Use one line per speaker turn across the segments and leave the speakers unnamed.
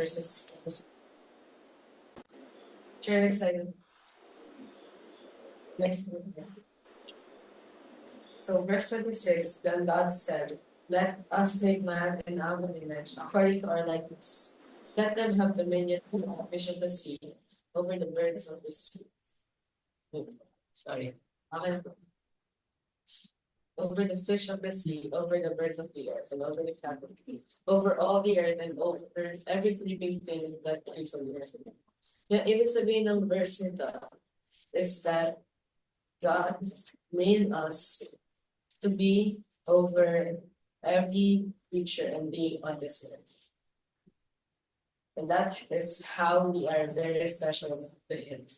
verses. Share next slide. Next. So verse 26, then God said, let us make man in our image, according to our likeness. Let them have dominion over the fish of the sea, over the birds of the sea. Sorry. Okay. Over the fish of the sea, over the birds of the earth, and over the cattle, over all the earth, and over every creeping thing that creeps on the earth. Yung ibig sabihin ng verse nito is that God made us to be over every creature and being on this earth. And that is how we are very special to Him.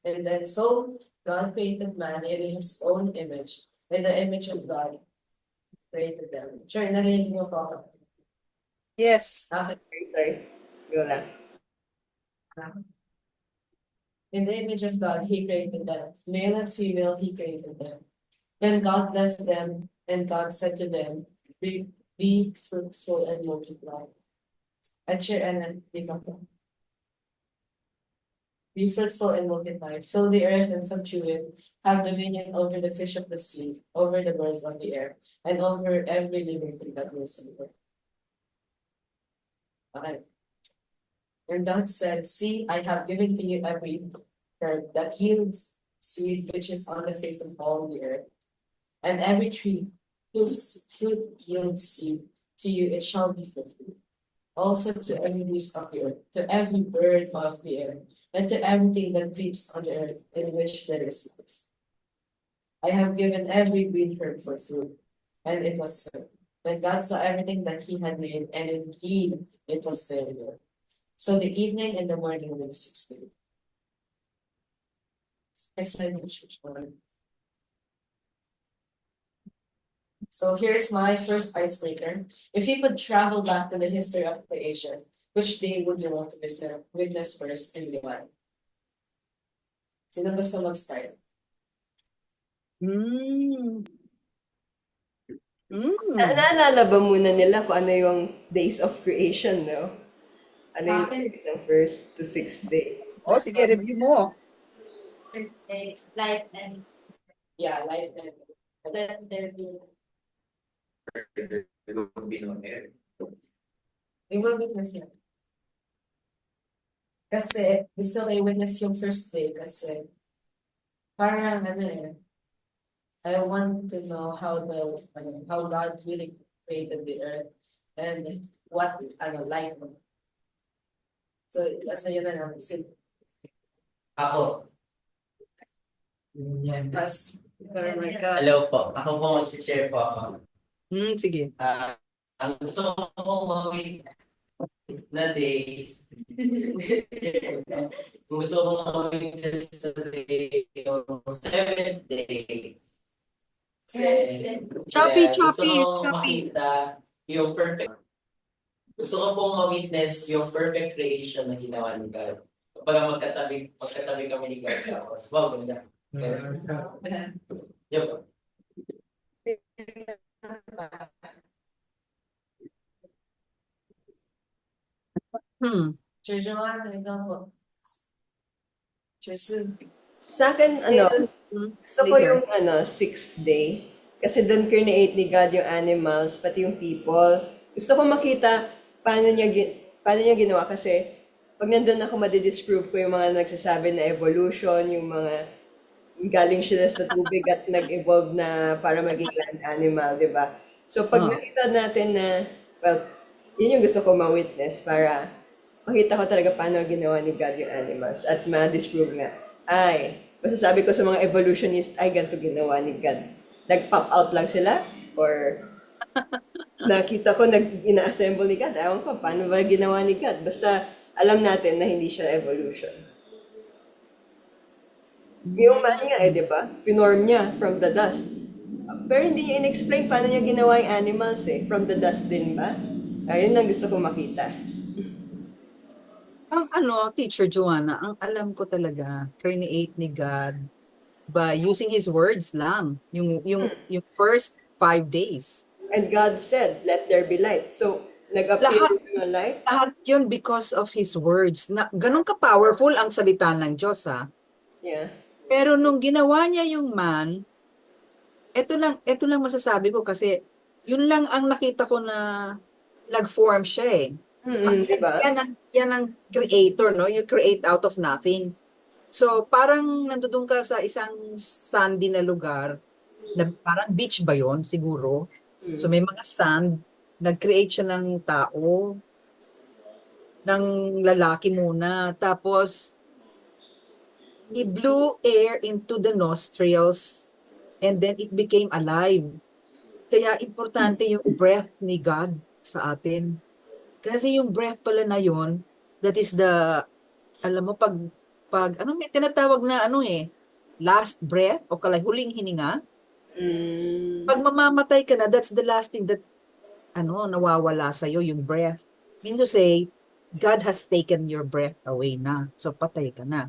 And then so God created man in His own image. In the image of God, created them. Sure, narinig mo po ako.
Yes.
Okay.
Sorry. Go lang.
In the image of God, He created them. Male and female, He created them. Then God blessed them, and God said to them, be fruitful and multiply. At share and be fruitful and multiply, fill the earth and subdue it, have dominion over the fish of the sea, over the birds of the air, and over every living thing that moves in the earth. Okay. And God said, see, I have given to you every herb that yields seed which is on the face of all the earth, and every tree whose fruit yields seed, to you it shall be fruitful. Also to every beast of the earth, to every bird of the air, and to everything that creeps on the earth in which there is life. I have given every green herb for food, and it was so. Then God saw everything that He had made, and indeed it was very good. So the evening and the morning were the sixth day. Next slide, which one? So here's my first icebreaker. If you could travel back to the history of creation, which day would you want to witness first and why? Sino gusto mag-start?
Naalala ba muna nila kung ano yung days of creation, no? Ano yung days ng first to sixth day?
Oh, sige, review mo.
Light and
Yeah, light and
let there be.
we will witness it. Kasi gusto ko i-witness yung first day kasi parang I want to know how God really created the earth and what light. So basta yun na naman.
Ako.
Mas, oh my God.
Hello po. Ako po mag-share po ako.
Sige.
Ang gusto ko mawin na day, kung gusto ko mawin sa day, yung 7th day.
Choppy.
Gusto ko makita yung perfect. Gusto ko pong ma-witness yung perfect creation na ginawa ni God. Kapag magkatabi kami ni God. Tapos, wow, ganda. Diyan po.
Sir Joanna, ikaw po.
Sa akin, gusto ko yung sixth day. Kasi doon create ni God yung animals, pati yung people. Gusto ko makita paano niya ginawa. Kasi pag nandun ako, madidisprove ko yung mga nagsasabi na evolution, yung mga galing sila sa tubig at nag-evolve na para maging land animal, di ba? So pag nakita natin na, well, yun yung gusto ko ma-witness para makita ko talaga paano ginawa ni God yung animals at ma-disprove na, masasabi ko sa mga evolutionist, ganito ginawa ni God. Nag-pop out lang sila? Or nakita ko ina-assemble ni God? Ewan ko, paano ba ginawa ni God? Basta alam natin na hindi siya evolution. Yung man niya, di ba? Pinorm niya from the dust. Pero hindi niya in-explain paano niya ginawa yung animals from the dust din ba? Ayun ang gusto ko makita.
Ang Teacher Joanna, ang alam ko talaga, create ni God by using His words lang. Yung first 5 days.
And God said, let there be light. So, nag-appear yung Like,
Lahat yun because of His words. Na, ganun ka-powerful ang salita ng Diyos, ha?
yeah.
Pero nung ginawa niya yung man, ito lang masasabi ko kasi yun lang ang nakita ko na nag-form siya eh.
Di ba?
Yan ang creator, no? You create out of nothing. So, parang nandoon ka sa isang sandy na lugar, na parang beach ba yon siguro? So, may mga sand, nag-create siya ng tao, ng lalaki muna. Tapos, he blew air into the nostrils and then it became alive. Kaya importante yung breath ni God sa atin. Kasi yung breath pala na yun, that is the, alam mo, anong may tinatawag na last breath o huling hininga. Pag mamamatay ka na, that's the last thing that, nawawala sa'yo, yung breath. Meaning to say, God has taken your breath away na. So, patay ka na.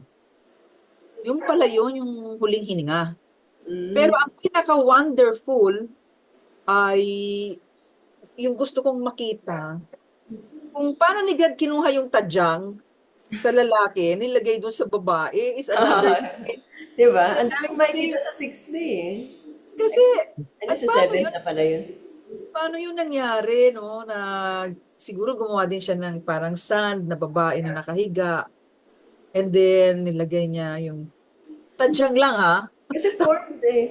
Yung pala yun, yung huling hininga. Pero ang pinaka-wonderful ay yung gusto kong makita, kung paano ni God kinuha yung tadyang sa lalaki, nilagay doon sa babae, is another
Di ba? Ang daming makikita sa 6th day eh.
Kasi,
Ano sa
paano
7th na pala yun?
paano yun nangyari, no? Na siguro gumawa din siya ng parang sand na babae na nakahiga. And then, nilagay niya yung tadyang lang, ha?
Kasi 4th eh.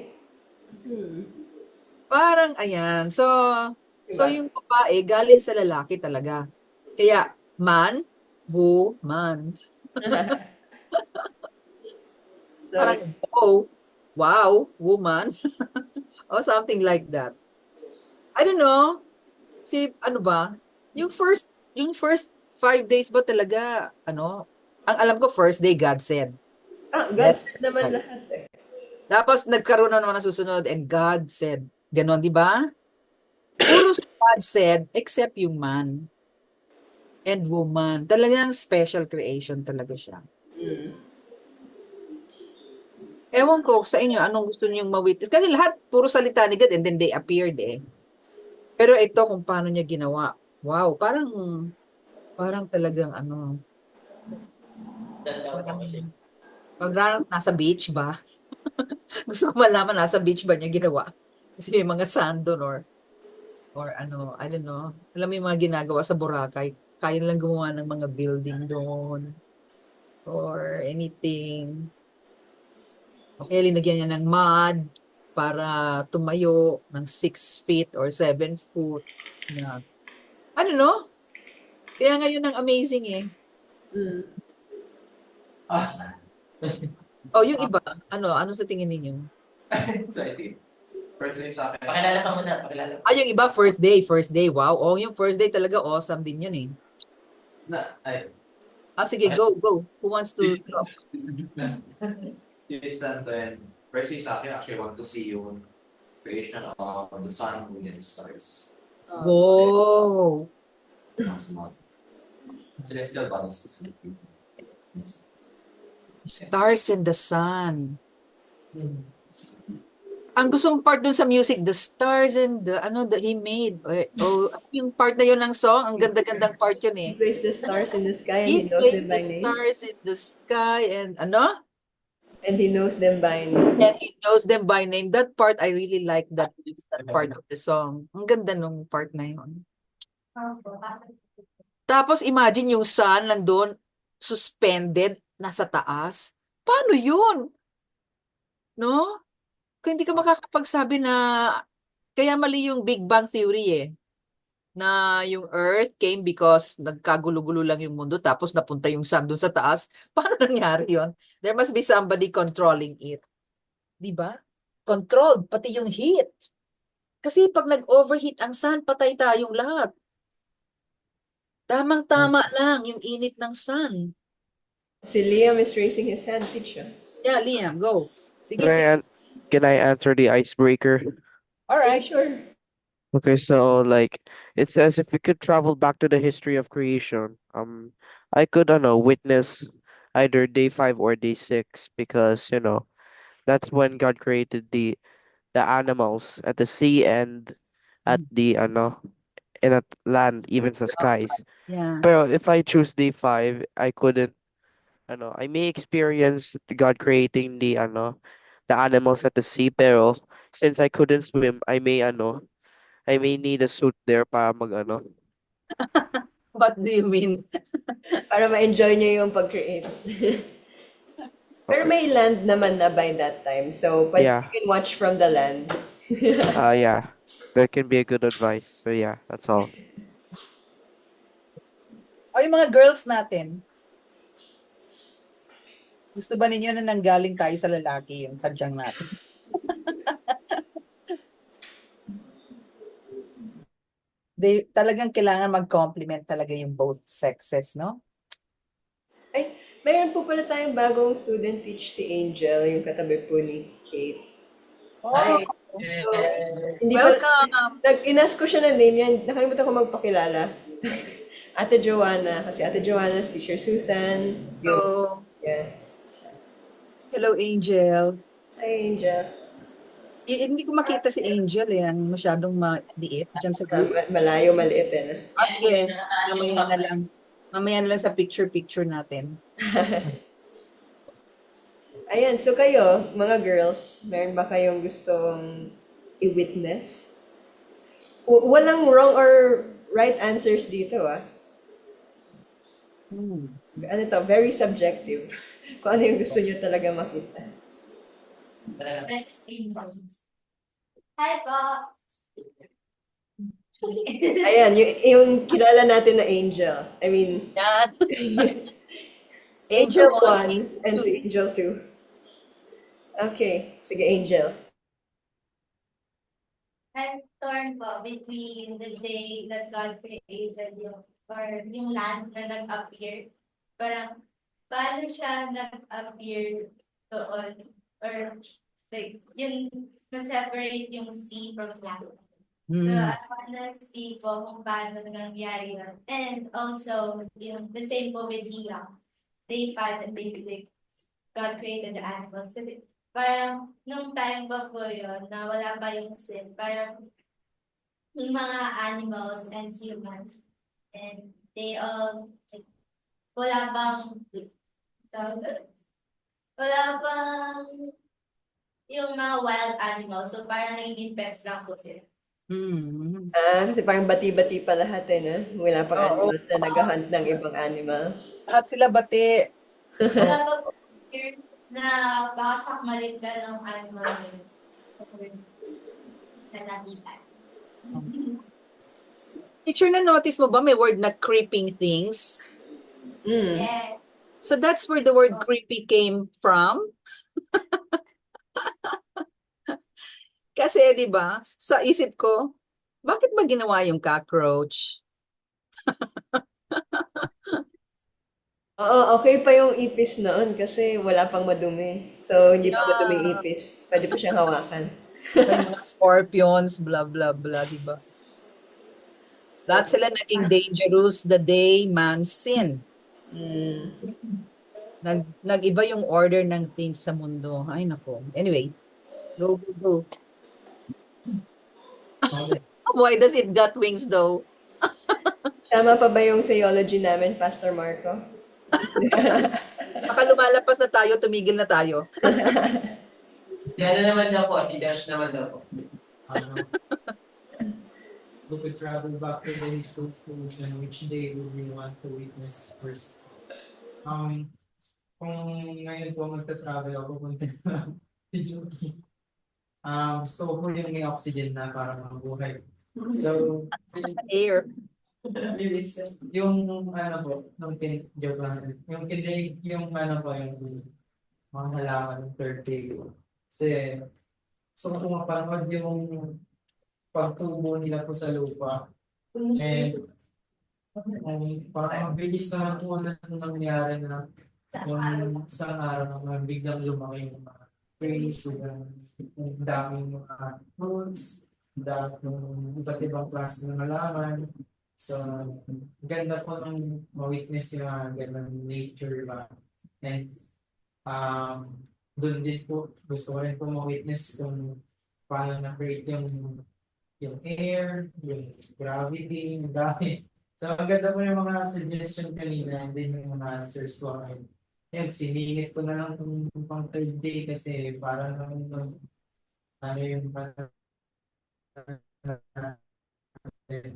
Parang, ayan. So
Diba?
yung babae, galing sa lalaki talaga. Kaya, man, woman.
So,
Parang, oh, wow, woman. Or something like that. I don't know. Ano ba? Yung first 5 days ba talaga, ang alam ko, first day, God said.
God said naman lahat eh.
Tapos, nagkaroon na naman ng susunod, and God said. Ganon, di ba? Puro God said, except yung man and woman. Talagang special creation talaga siya. Ewan ko sa inyo, anong gusto niyong ma-witness? Kasi lahat, puro salita ni God and then they appeared eh. Pero ito, kung paano niya ginawa. Wow, parang talagang
Tanda ko kasi.
pag nasa beach ba? Gusto ko malaman, nasa beach ba niya ginawa? Kasi may mga sand doon or I don't know. Alam mo yung mga ginagawa sa Boracay, kaya lang gumawa ng mga building doon or anything. Okay, linagyan niya ng mud para tumayo ng 6 feet or 7 foot na, I don't know. Kaya ngayon ang amazing eh.
Ah,
Oh, yung iba, ano sa tingin ninyo?
So I think, personally sa akin,
pakilala ka muna, pakilala.
Yung iba, first day, wow. Oh, yung first day talaga, awesome din yun eh. Sige, go. Who wants to talk?
Steve Stanton, personally sa akin, actually want to see yung creation of the sun, moon, and stars.
Whoa.
Celestial bodies.
Stars and the sun. Ang gustong part dun sa music, the stars and that he made. Yung part na yun ng song, ang ganda-gandang part yun eh.
He placed the stars in the sky and he
He
knows
placed
them
the
by name.
stars in the sky and
And he knows them by name.
and he knows them by name. That part, I really like that part of the song. Ang ganda nung part na yun. Tapos imagine yung sun nandun, suspended, nasa taas. Paano yun? No? Kung hindi ka makakapagsabi na, kaya mali yung Big Bang Theory eh. Na yung Earth came because nagkagulo-gulo lang yung mundo tapos napunta yung sun dun sa taas. Paano nangyari yon? There must be somebody controlling it. Di ba? Controlled, pati yung heat. Kasi pag nag-overheat ang sun, patay tayong lahat. Tamang-tama lang yung init ng sun.
Si Liam is raising his hand, teacher.
Yeah, Liam, go. Sige,
Can I,
sige.
can I answer the icebreaker?
All right.
Sure.
Okay, so like it says if we could travel back to the history of creation, I could, I don't know, witness either day 5 or day 6 because, that's when God created the animals at the sea and at the in a land, even sa skies.
Yeah.
Pero if I choose day 5, I couldn't, I may experience God creating the animals at the sea, pero since I couldn't swim, I may need a suit there para
What do you mean?
Para ma-enjoy niyo yung pag-create. Pero may land naman na by that time. So, you
yeah,
can watch from the land.
yeah, that can be a good advice. So yeah, that's all.
O yung mga girls natin, gusto ba ninyo na nanggaling tayo sa lalaki yung tadyang natin? Talagang kailangan mag-compliment talaga yung both sexes, no?
Ay, mayroon po pala tayong bagong student teach si Angel, yung katabi po ni Kate.
Oh,
Hi.
Hindi pa,
welcome!
inas ko siya ng name yan. Nakalimutan ko magpakilala. Ate Joanna, kasi Ate Joanna is Teacher Susan.
Hello.
Yeah.
Hello, Angel.
Hi, Angel.
Hindi ko makita si Angel ang masyadong maliit dyan sa group.
Malayo, maliit eh. No?
Sige, mamaya na lang. Mamaya na lang sa picture-picture natin.
Ayan, so kayo, mga girls, meron ba kayong gustong i-witness? Walang wrong or right answers dito, ah. Ano to, very subjective. Kung ano yung gusto niyo talaga makita.
Rex Angels. Hi po!
Ayan, yung kilala natin na Angel. I mean,
Yan.
Angel
Angel
1 and si Angel 2. Okay, sige Angel.
I'm torn po between the day that God created yung land na nag-appear. Parang, paano siya nag-appear doon? Or, like, yun, na-separate yung sea from land. So, I wanna see po kung paano nangyari yun. And also, the same po with Leah. Day 5 and day 6, God created the animals. Kasi parang nung time pa po yun, na wala pa yung sin, parang yung mga animals and humans, and they all, like, wala bang, wala bang yung mga wild animals. So parang naging pets lang po sila.
Kasi parang bati-bati pa lahat eh, no? Wala pang animals na nag-hunt ng ibang animals.
At sila bati.
Wala pa po here na baka sakmalit ka ng animal na nakita.
Teacher, na-notice mo ba may word na creeping things?
Yeah.
So that's where the word creepy came from? Kasi, di ba, sa isip ko, bakit ba ginawa yung cockroach?
Oo, okay pa yung ipis noon kasi wala pang madumi. So, hindi pa madumi yung ipis. Pwede pa siyang hawakan.
May mga scorpions, blah, blah, blah, di ba? Lahat sila naging dangerous the day man sinned. Nag-iba yung order ng things sa mundo. Ay, nako. Anyway, go, go, go. Why does it got wings though?
Tama pa ba yung theology namin, Pastor Marco?
Baka lumalapas na tayo, tumigil na tayo.
Yan na naman daw po, si Josh naman daw po.
We could travel back to the historical, which day would we want to witness first? Kung ngayon po magta-travel ako, punta na gusto ko po yung may oxygen na para mabuhay. So,
Air.
yung ano po, nung yung kinrate, yung ano po, yung mga halaman ng third day ko. Kasi, so kung mapanood yung pagtubo nila po sa lupa. And, parang mabilis naman po na nangyari na yung isang araw na biglang lumaki yung mga trees, yung daming mga fruits, yung iba't ibang klase ng halaman. So, ganda po ng ma-witness yung mga gandang nature ba. And, doon din po, gusto ko rin po ma-witness kung paano na-create yung air, yung gravity, yung dami. So, ang ganda mo yung mga suggestion kanina and then yung mga answers ko. Yan, siningit ko na lang kung pang third day kasi parang ano yung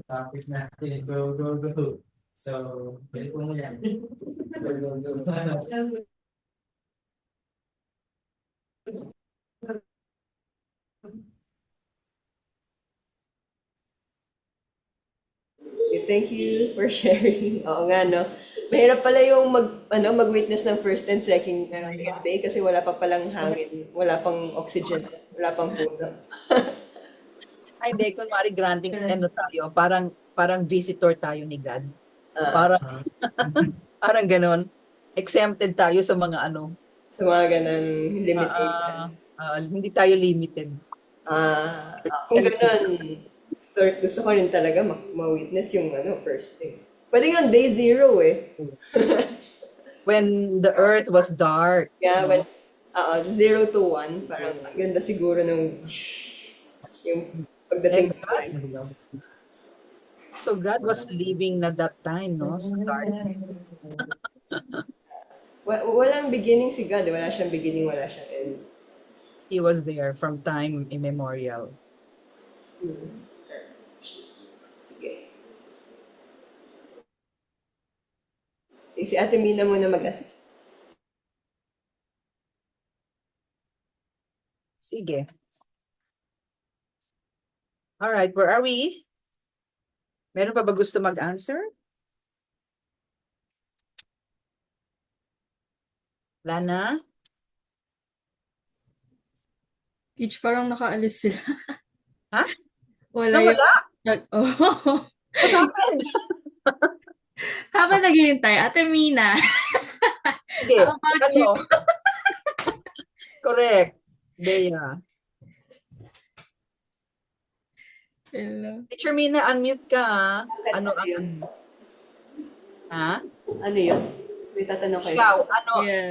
topic natin. Go, go, go. So, pwede po mo yan. Go, go, go.
Okay, thank you for sharing. Oo nga, no? Mahirap pala yung mag-witness ng first and second day kasi wala pa palang hangin, wala pang oxygen, wala pang puno.
Ay, hindi, kunwari granting, ano tayo, parang visitor tayo ni God.
Ah,
Parang, parang ganon. Exempted tayo sa mga ano.
sa mga ganang limitations.
Hindi tayo limited.
Kung ganun, gusto ko rin talaga ma-witness yung first day. Pwede nga day 0 eh.
When the earth was dark.
Kaya,
no?
0 to 1, parang ang ganda siguro ng yung pagdating ng time.
So God was living na that time, no? Sa darkness.
Walang beginning si God, wala siyang beginning, wala siyang end.
He was there from time immemorial.
Sige. Si Ate Mina muna mag-assist.
Sige. All right, where are we? Meron pa ba gusto mag-answer? Lana?
Teach, parang nakaalis sila.
Ha?
Wala
Nawala?
Oh.
What happened?
Habang naghihintay, Ate Mina.
Sige,
How about you?
Correct. Bea.
Hello.
Teacher Mina, unmute ka. Ano ang... Ha?
Ano yun? May tatanong kayo.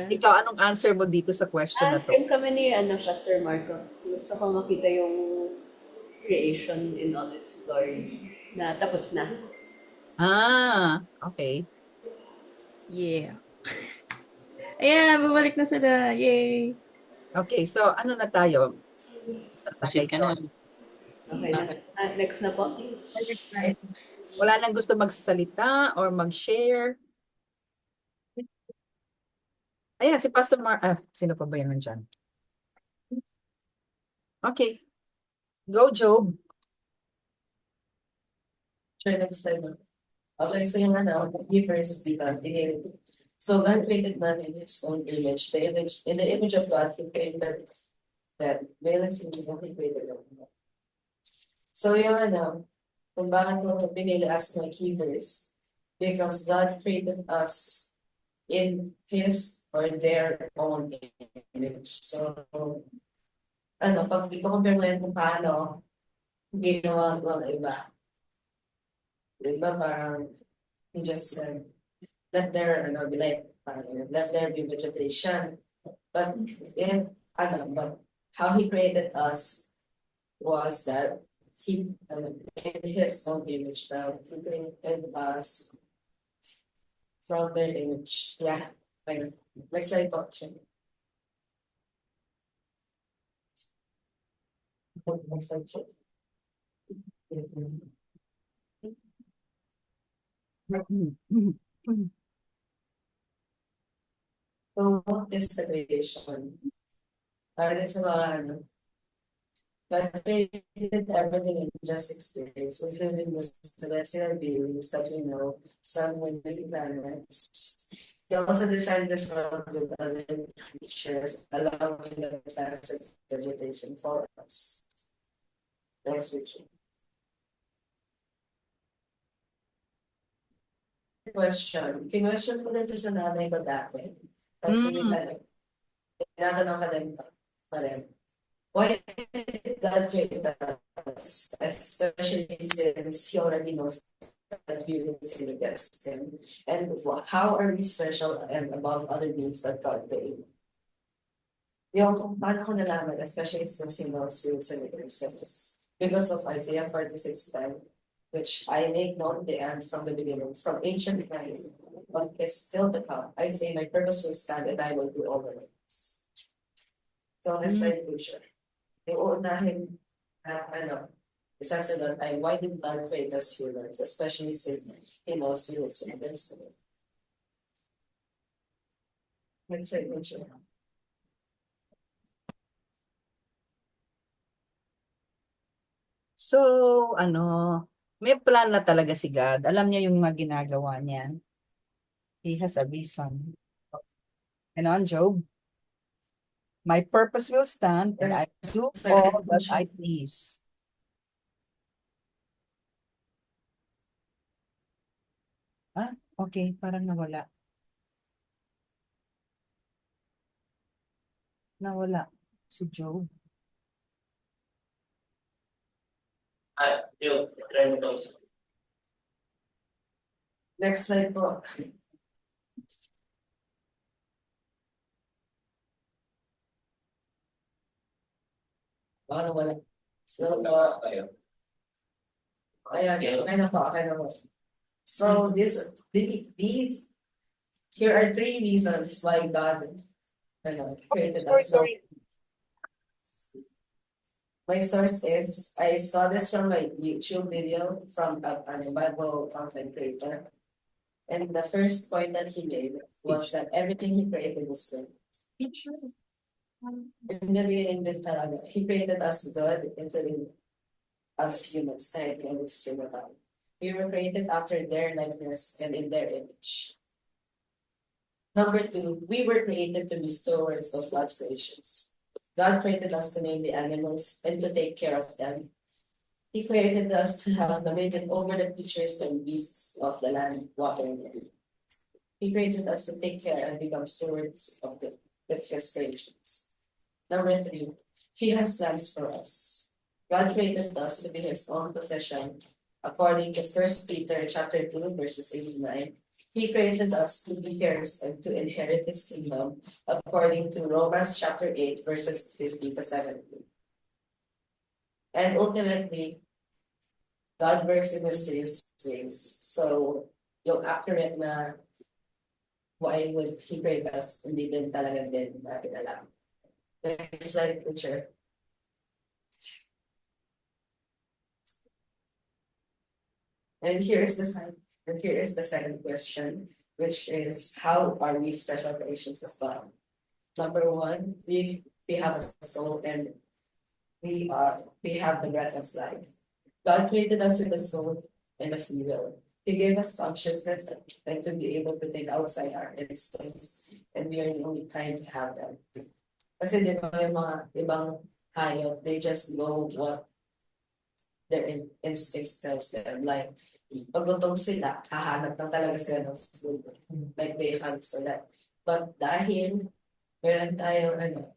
Ikaw, anong answer mo dito sa question na to?
Same kami ni Pastor Marcos. Gusto ko makita yung creation in all its glory na tapos na.
Okay.
Yeah. Ayan, babalik na sila. Yay!
Okay, so ano na tayo?
Okay na. Next na po.
Wala nang gusto magsalita or mag-share? Ayan, si Pastor sino pa ba yan nandyan? Okay. Go, Job.
Sure, next time. Okay, so yung first so God created man in his own image. In the image of God, he created that male and female, he created them. So yung kung bakit ko ito pinili as my key verse, because God created us in his or their own image. So, pag i-compare mo yan kung paano ginawa mga iba. Diba parang he just said, let there be like, let there be vegetation. But but how he created us was that he in his own image now he created us from their image. Yeah. Next slide po. Next slide po. So what is the creation? Para din sa mga God created everything in just 6 days, including the celestial beings that we know, sun, wind, and planets. He also designed this world with other creatures, allowing the plants and vegetation for us. Next picture. Question. Kinwestiyon ko din ito sa nanay ko dati. Tapos tinatanong ka din pa rin. Why did God create us? Especially since He already knows that we will sin against Him. And how are we special and above other beings that God created? Yung kung paano ko nalaman, especially since He knows we will sin against Him, because of Isaiah 46:10, which I make known the end from the beginning, from ancient times, but is still to come. I say my purpose will stand and I will do all the things. So next slide, picture. Yung uunahin na isa sa doon ay why did God create us humans, especially since He knows we will sin against Him. Next slide, picture.
So, may plan na talaga si God. Alam niya yung mga ginagawa niya. He has a reason. And on Job, my purpose will stand and I will do all that I please. Okay, parang nawala. Nawala si Job.
Joe, try mo ito isa.
Next slide po. Baka nawala. So, ayan, okay na po. So, these, here are 3 reasons why God created us.
Sorry.
My source is, I saw this from my YouTube video from a Bible content creator. And the first point that he made was that everything he created was good. In the beginning din talaga, he created us good, including us humans, and it's similar. We were created after their likeness and in their image. Number 2, we were created to be stewards of God's creations. God created us to name the animals and to take care of them. He created us to have dominion over the creatures and beasts of the land, water, and air. He created us to take care and become stewards of His creations. Number 3, He has plans for us. God created us to be His own possession, according to 1 Peter chapter 2, verses 8 and 9. He created us to be heirs and to inherit His kingdom, according to Romans chapter 8, verses 15 to 17. And ultimately, God works in mysterious ways. So, yung accurate na why would He create us, hindi din talaga din natin alam. Next slide, picture. And here is the second question, which is how are we special creations of God? Number 1, we have a soul and we have the breath of life. God created us with a soul and a free will. He gave us consciousness and to be able to think outside our instincts, and we are the only kind to have them. Kasi di ba yung mga ibang hayop, they just know what their instincts tells them. Like, pag gutom sila, hahanap lang talaga sila ng food. Like, they hunt for that. But dahil meron tayong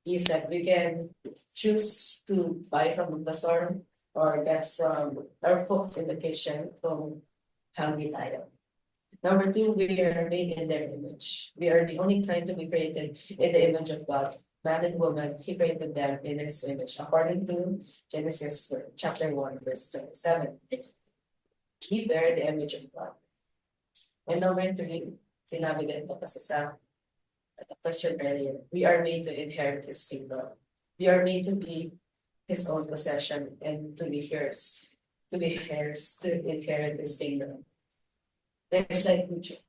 isip, we can choose to buy from the store or get from or cook in the kitchen kung hungry tayo. Number 2, we are made in their image. We are the only kind to be created in the image of God. Man and woman, He created them in His image, according to Genesis chapter 1, verse 27. We bear the image of God. And number 3, sinabi din ito kasi sa question earlier, we are made to inherit His kingdom. We are made to be His own possession and to be heirs, to inherit His kingdom. Next slide, picture.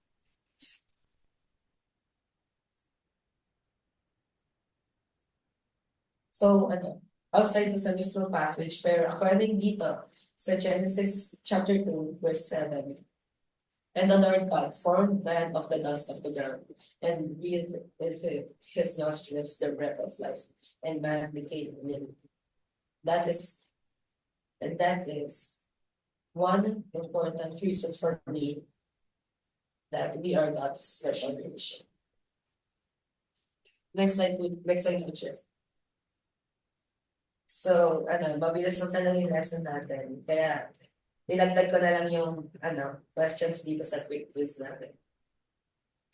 So, outside to sa mismo passage, pero according dito, sa Genesis chapter 2, verse 7, and the Lord God formed man of the dust of the ground, and breathed into his nostrils the breath of life, and man became living. That is one important reason for me that we are God's special creation. Next slide, picture. So, mabilis lang talaga yung lesson natin. Kaya, nilagdag ko na lang yung, questions dito sa quick quiz natin.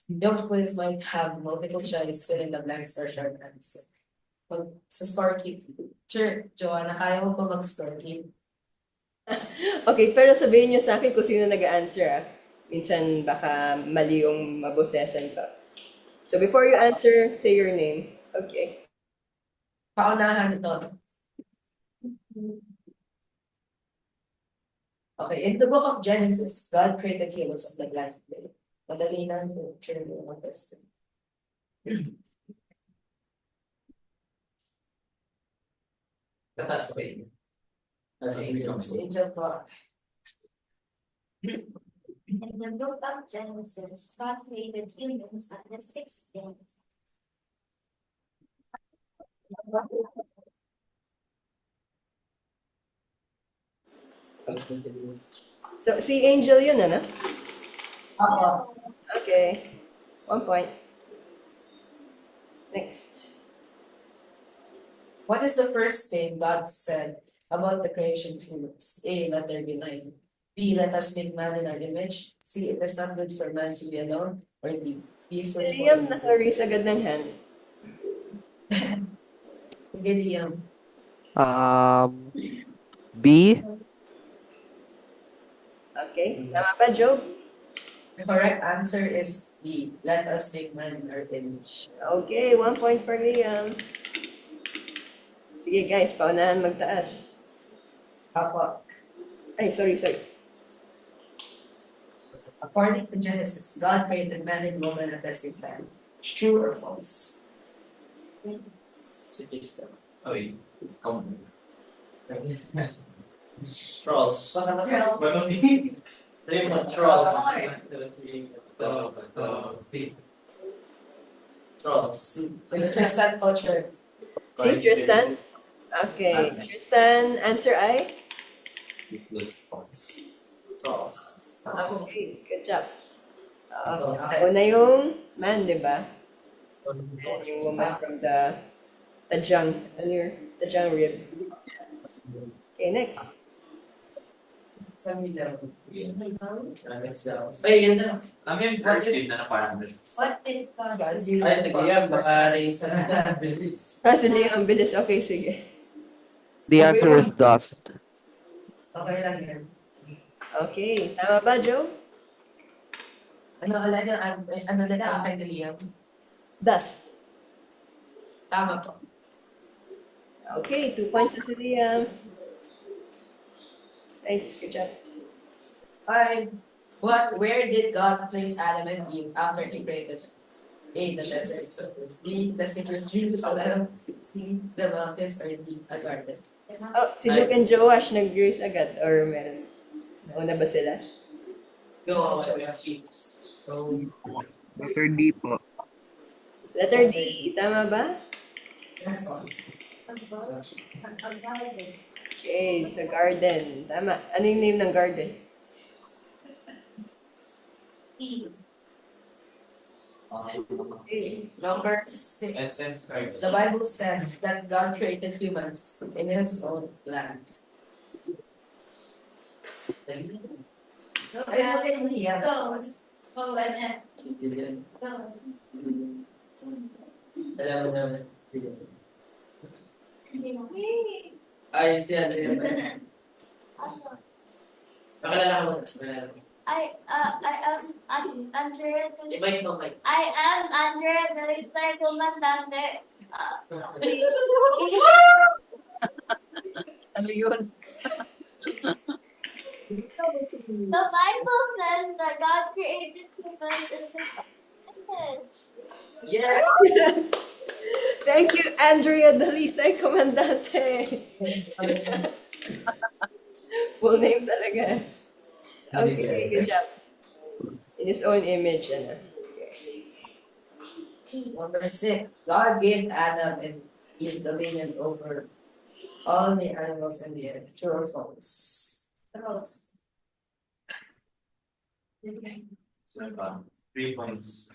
Yung quiz might have multiple choice, fill in the blanks, or short answer. sa score keep. Sure, Joanna, kaya mo pa mag-score keep?
Okay, pero sabihin niyo sa akin kung sino nag-answer ah. Minsan baka mali yung mabosesan ka. So before you answer, say your name. Okay.
Paunahan ito. Okay, in the book of Genesis, God created humans of the blank day. Madali na ito. Sure, mga test.
Tataas ko ba yun? Kasi
Si Angel po.
In the book of Genesis, God created humans on the sixth day.
So si Angel yun ano?
Ako.
Okay. 1 point. Next.
What is the first thing God said about the creation of humans? A, let there be light. B, let us make man in our image. C, it is not good for man to be alone. Or D, be
Si
fruitful.
Liam naka-raise agad ng hand.
Sige, Liam.
B.
Okay. Tama ba, Job?
The correct answer is B, let us make man in our image.
Okay, 1 point for Liam. Sige guys, paunahan magtaas.
Ako.
Ay, sorry.
According to Genesis, God created man and woman at the same time. True or false?
Oh, wait. Come on.
Trolls. Three more trolls. Trolls.
Tristan culture.
Si Tristan? Okay. Tristan, answer I?
Trolls.
Okay, good job. Ako na yung man, di ba? And yung woman from the Tajang. Ano yung Tajang rib? Okay, next.
Sa middle.
Next down. Ay, ganda.
Yung cursive na parang
What did God
Guys,
do?
use
Ay,
it
sige
for
yan.
first
Baka
time.
raise na. Bilis.
Kasi Liam, ang bilis. Okay, sige.
The answer is dust.
Okay lang yan.
Okay, tama ba, Joe?
Ano ulit yung ano ulit ang answer ni Liam?
Dust.
Tama po.
Okay, 2 points to si Liam. Nice, good job.
Where did God place Adam and Eve after he created them? A, the desert. B, the secret Jerusalem. C, the mountains, or D, a garden.
Oh, si Luke and Joash nag-grace agad or meron? Nauna ba sila?
Go.
Letter D po.
Letter D, tama ba?
Yes po.
Okay, sa garden. Tama. Ano yung name ng garden? Okay.
Number 6. The Bible says that God created humans in his own plan. Ay, okay mo niya.
Go. Go, Annette. Go.
Alam mo naman.
Yay!
Ay, siya. Pakilala ko.
I am Andrea.
Invite mo, Mike.
I am Andrea Delita Comandante.
Ano yun?
The Bible says that God created humans in His image.
Yeah.
Yes. Thank you, Andrea Dalisay Comandante. Full name talaga. Okay, good job. In his own image, ano.
Number 6. God gave Adam and Eve dominion over all the animals in the earth. True or false?
False.
3 points.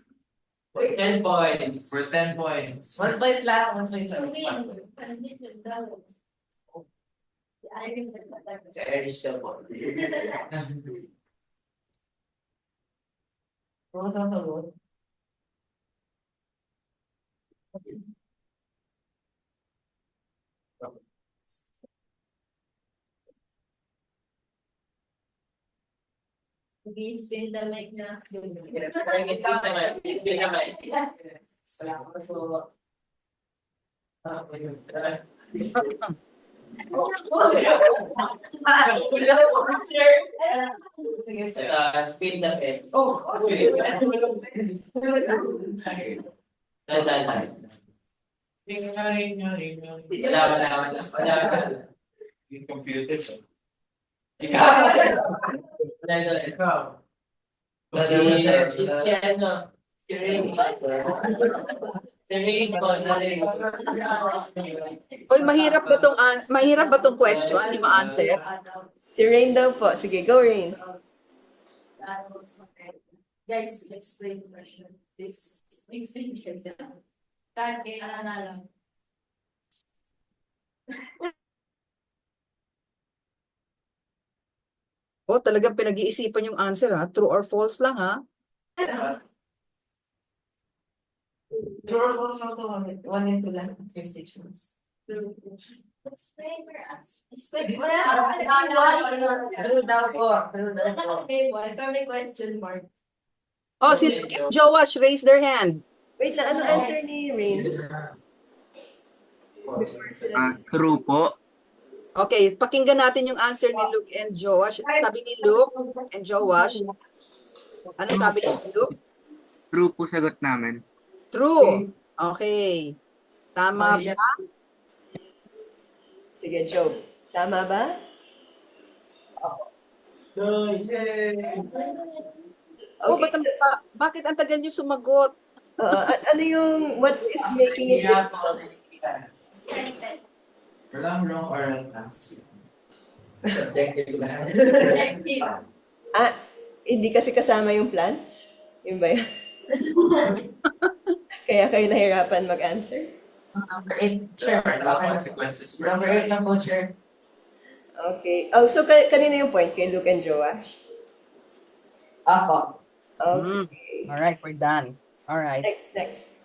10 points.
For 10 points.
1 point lang, 1 point
To
lang.
win. I think that's what that
The Irish ka po.
Ano ka sagot?
Please spin the mic na.
Yes, hindi naman. Salamat po.
Spin the pen. Wala.
Yung computer.
Ikaw. Si ano, si Ray. Si Ray po, sa Ray.
Oy, mahirap ba tong question? Di ma-answer?
Si Rain daw po. Sige, go Rain.
Guys, explain the question. Please, explain it.
Kahit kaya lang.
Oh, talagang pinag-iisipan yung answer ha. True or false lang ha.
True or false na to? 1 into lang. 50 chance.
Explain for us. Explain.
True daw po. True daw po.
Okay po, if may question mark.
Oh, si Luke and Joash raise their hand.
Wait lang, ano answer ni Rain?
True po.
Okay, pakinggan natin yung answer ni Luke and Joash. Sabi ni Luke and Joash. Ano sabi ni Luke?
True po sagot namin.
True. Okay. Tama ba?
Sige, Job. Tama ba?
Oh, bakit ang tagal niyo sumagot?
Ano yung, what is making it difficult?
Walang wrong or right answer.
Hindi kasi kasama yung plants? Yun ba yun? Kaya kayo nahirapan mag-answer?
Number 8, Chair.
There are no consequences for
Number 8 lang po, Chair.
Okay. Oh, so kanina yung point kay Luke and Joash?
Apo.
Okay.
All right, we're done. All right.
Next.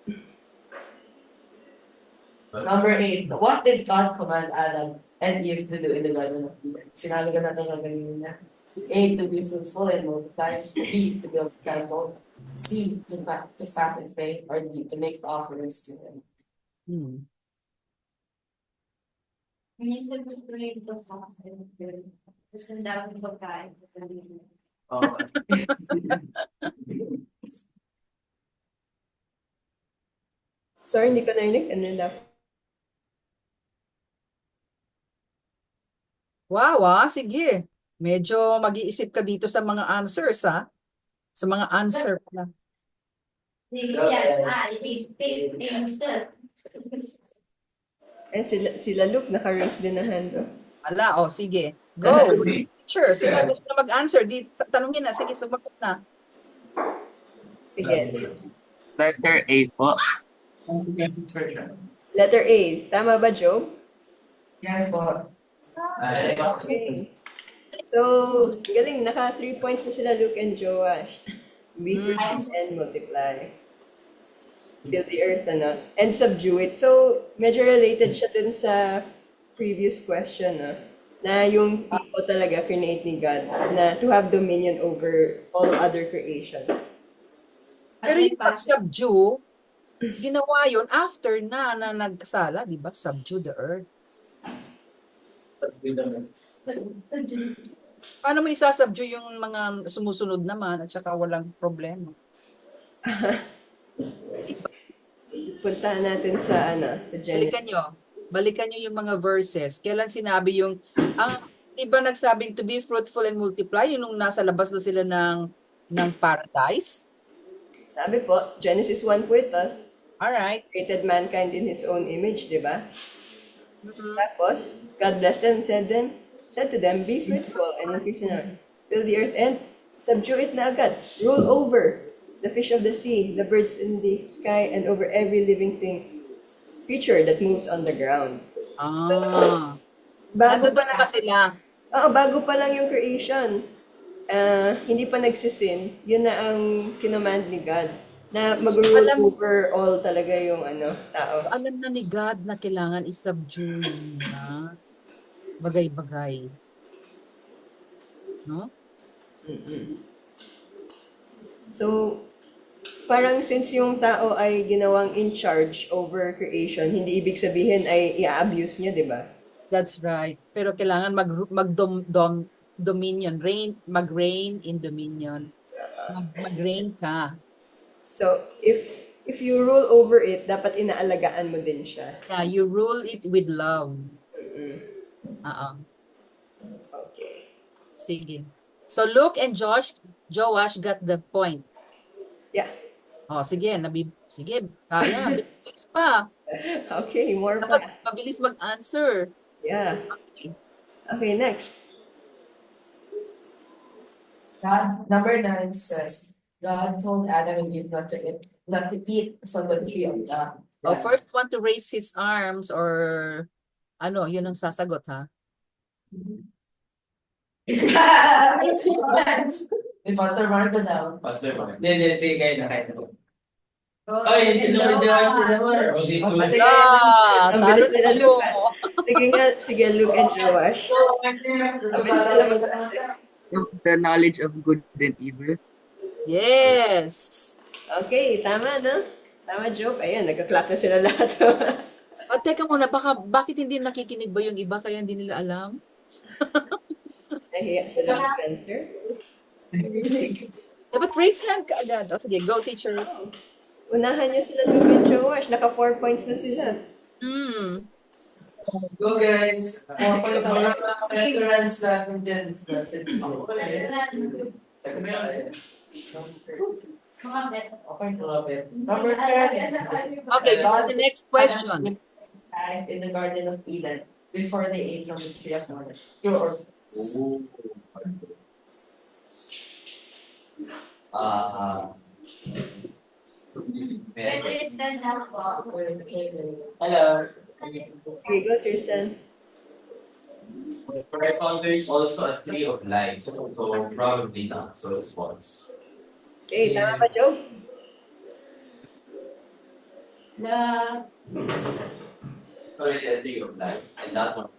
Number 8, what did God command Adam and Eve to do in the Garden of Eden? Sinabi ko na ito na kanina. A, to be fruitful and multiply. B, to build a temple. C, to fast and pray. Or D, to make offerings to Him.
Minsan ko rin ito fast and good. Tapos ang daming pagkain sa kanila.
Sorry, hindi ko narinig. Ano na?
Wow, sige. Medyo mag-iisip ka dito sa mga answers, ha? Sa mga answer na.
Sila Luke, naka-raise din na hand.
Ala, sige. Go. Sure, sino gusto na mag-answer? Tanungin na. Sige, sumagot na.
Sige.
Letter A po.
Letter A. Tama ba, Job?
Yes po.
Okay. So, galing. Naka 3 points na sila Luke and Joash. Be fruitful and multiply. Fill the earth, and subdue it. So, medyo related siya dun sa previous question, na yung people talaga create ni God, na to have dominion over all other creation.
Pero yung pag-subdue, ginawa yun after na nagkasala, di ba? Subdue the earth. Paano mo isasubdue yung mga sumusunod naman at saka walang problema?
Puntahan natin sa Genesis.
Balikan nyo yung mga verses. Kailan sinabi yung, di ba nagsabing to be fruitful and multiply, yung nung nasa labas na sila ng paradise?
Sabi po, Genesis 1 po ito.
Alright.
Created mankind in His own image, di ba? Tapos, God blessed them and said to them, be fruitful and increase in earth. Fill the earth and subdue it na agad. Rule over the fish of the sea, the birds in the sky, and over every living creature that moves on the ground.
Nandun na ba sila?
Oo, bago pa lang yung creation. Hindi pa nagsisin, yun na ang kinamand ni God. Na mag-rule over all talaga yung tao.
Alam na ni God na kailangan isubdue yung bagay-bagay. No?
So, parang since yung tao ay ginawang in charge over creation, hindi ibig sabihin ay i-abuse niya, di ba?
That's right. Pero kailangan dominion, mag-reign in dominion. Mag-reign ka.
So, if you rule over it, dapat inaalagaan mo din siya.
Yeah, you rule it with love. Oo.
Okay.
Sige. So Luke and Josh got the point.
Yeah.
Oh, sige, sige, kaya, bilis pa.
Okay, more
Dapat
pa.
mabilis mag-answer.
Yeah. Okay, next.
God, number 9 says, God told Adam and Eve not to eat from the tree of the.
Oh, first one to raise his arms or ano, yun ang sasagot, ha?
May Pastor Marco daw.
Pastor Mark.
Hindi, sige kayo na kayo. Ay, sino ba Josh naman? Only two.
Sige,
Ah,
ang
talo
bilis nila,
tayo.
Luke. Sige nga, sige, Luke and Joash. Ang bilis nila mag-answer.
The knowledge of good and evil.
Yes.
Okay, tama, no? Tama, Job. Ayan, nagka-clap na sila lahat.
O, teka muna, bakit hindi nakikinig ba yung iba kaya hindi nila alam?
Nahiya sila mag-answer.
Dapat raise hand ka agad. O, sige, go teacher.
Unahan niyo sila, Luke and Joash. Naka 4 points na sila.
Go guys! 4 points ang mga veterans natin dyan. That's it. Second one.
Mga bet.
Okay, love it.
Number 10.
Okay, go to the next question.
In the Garden of Eden, before they ate from the tree of knowledge. True or false?
Pwede is the now po.
Hello.
Sige, go, Tristan.
For I found there is also a tree of life, so probably not, so it's false.
Okay, tama ba, Job?
Na
Already a tree of life, and that one.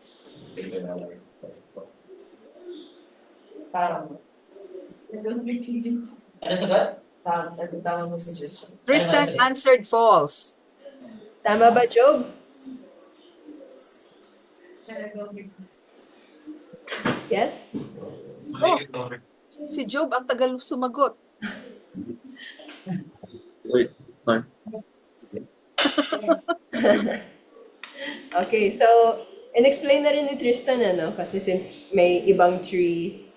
parang
Ano sagot?
tama mo suggestion.
Tristan answered false.
Tama ba, Job? Yes?
Oh. Si Job ang tagal sumagot.
Wait, sorry.
Okay, so, in-explain na rin ni Tristan, ano, kasi since may ibang tree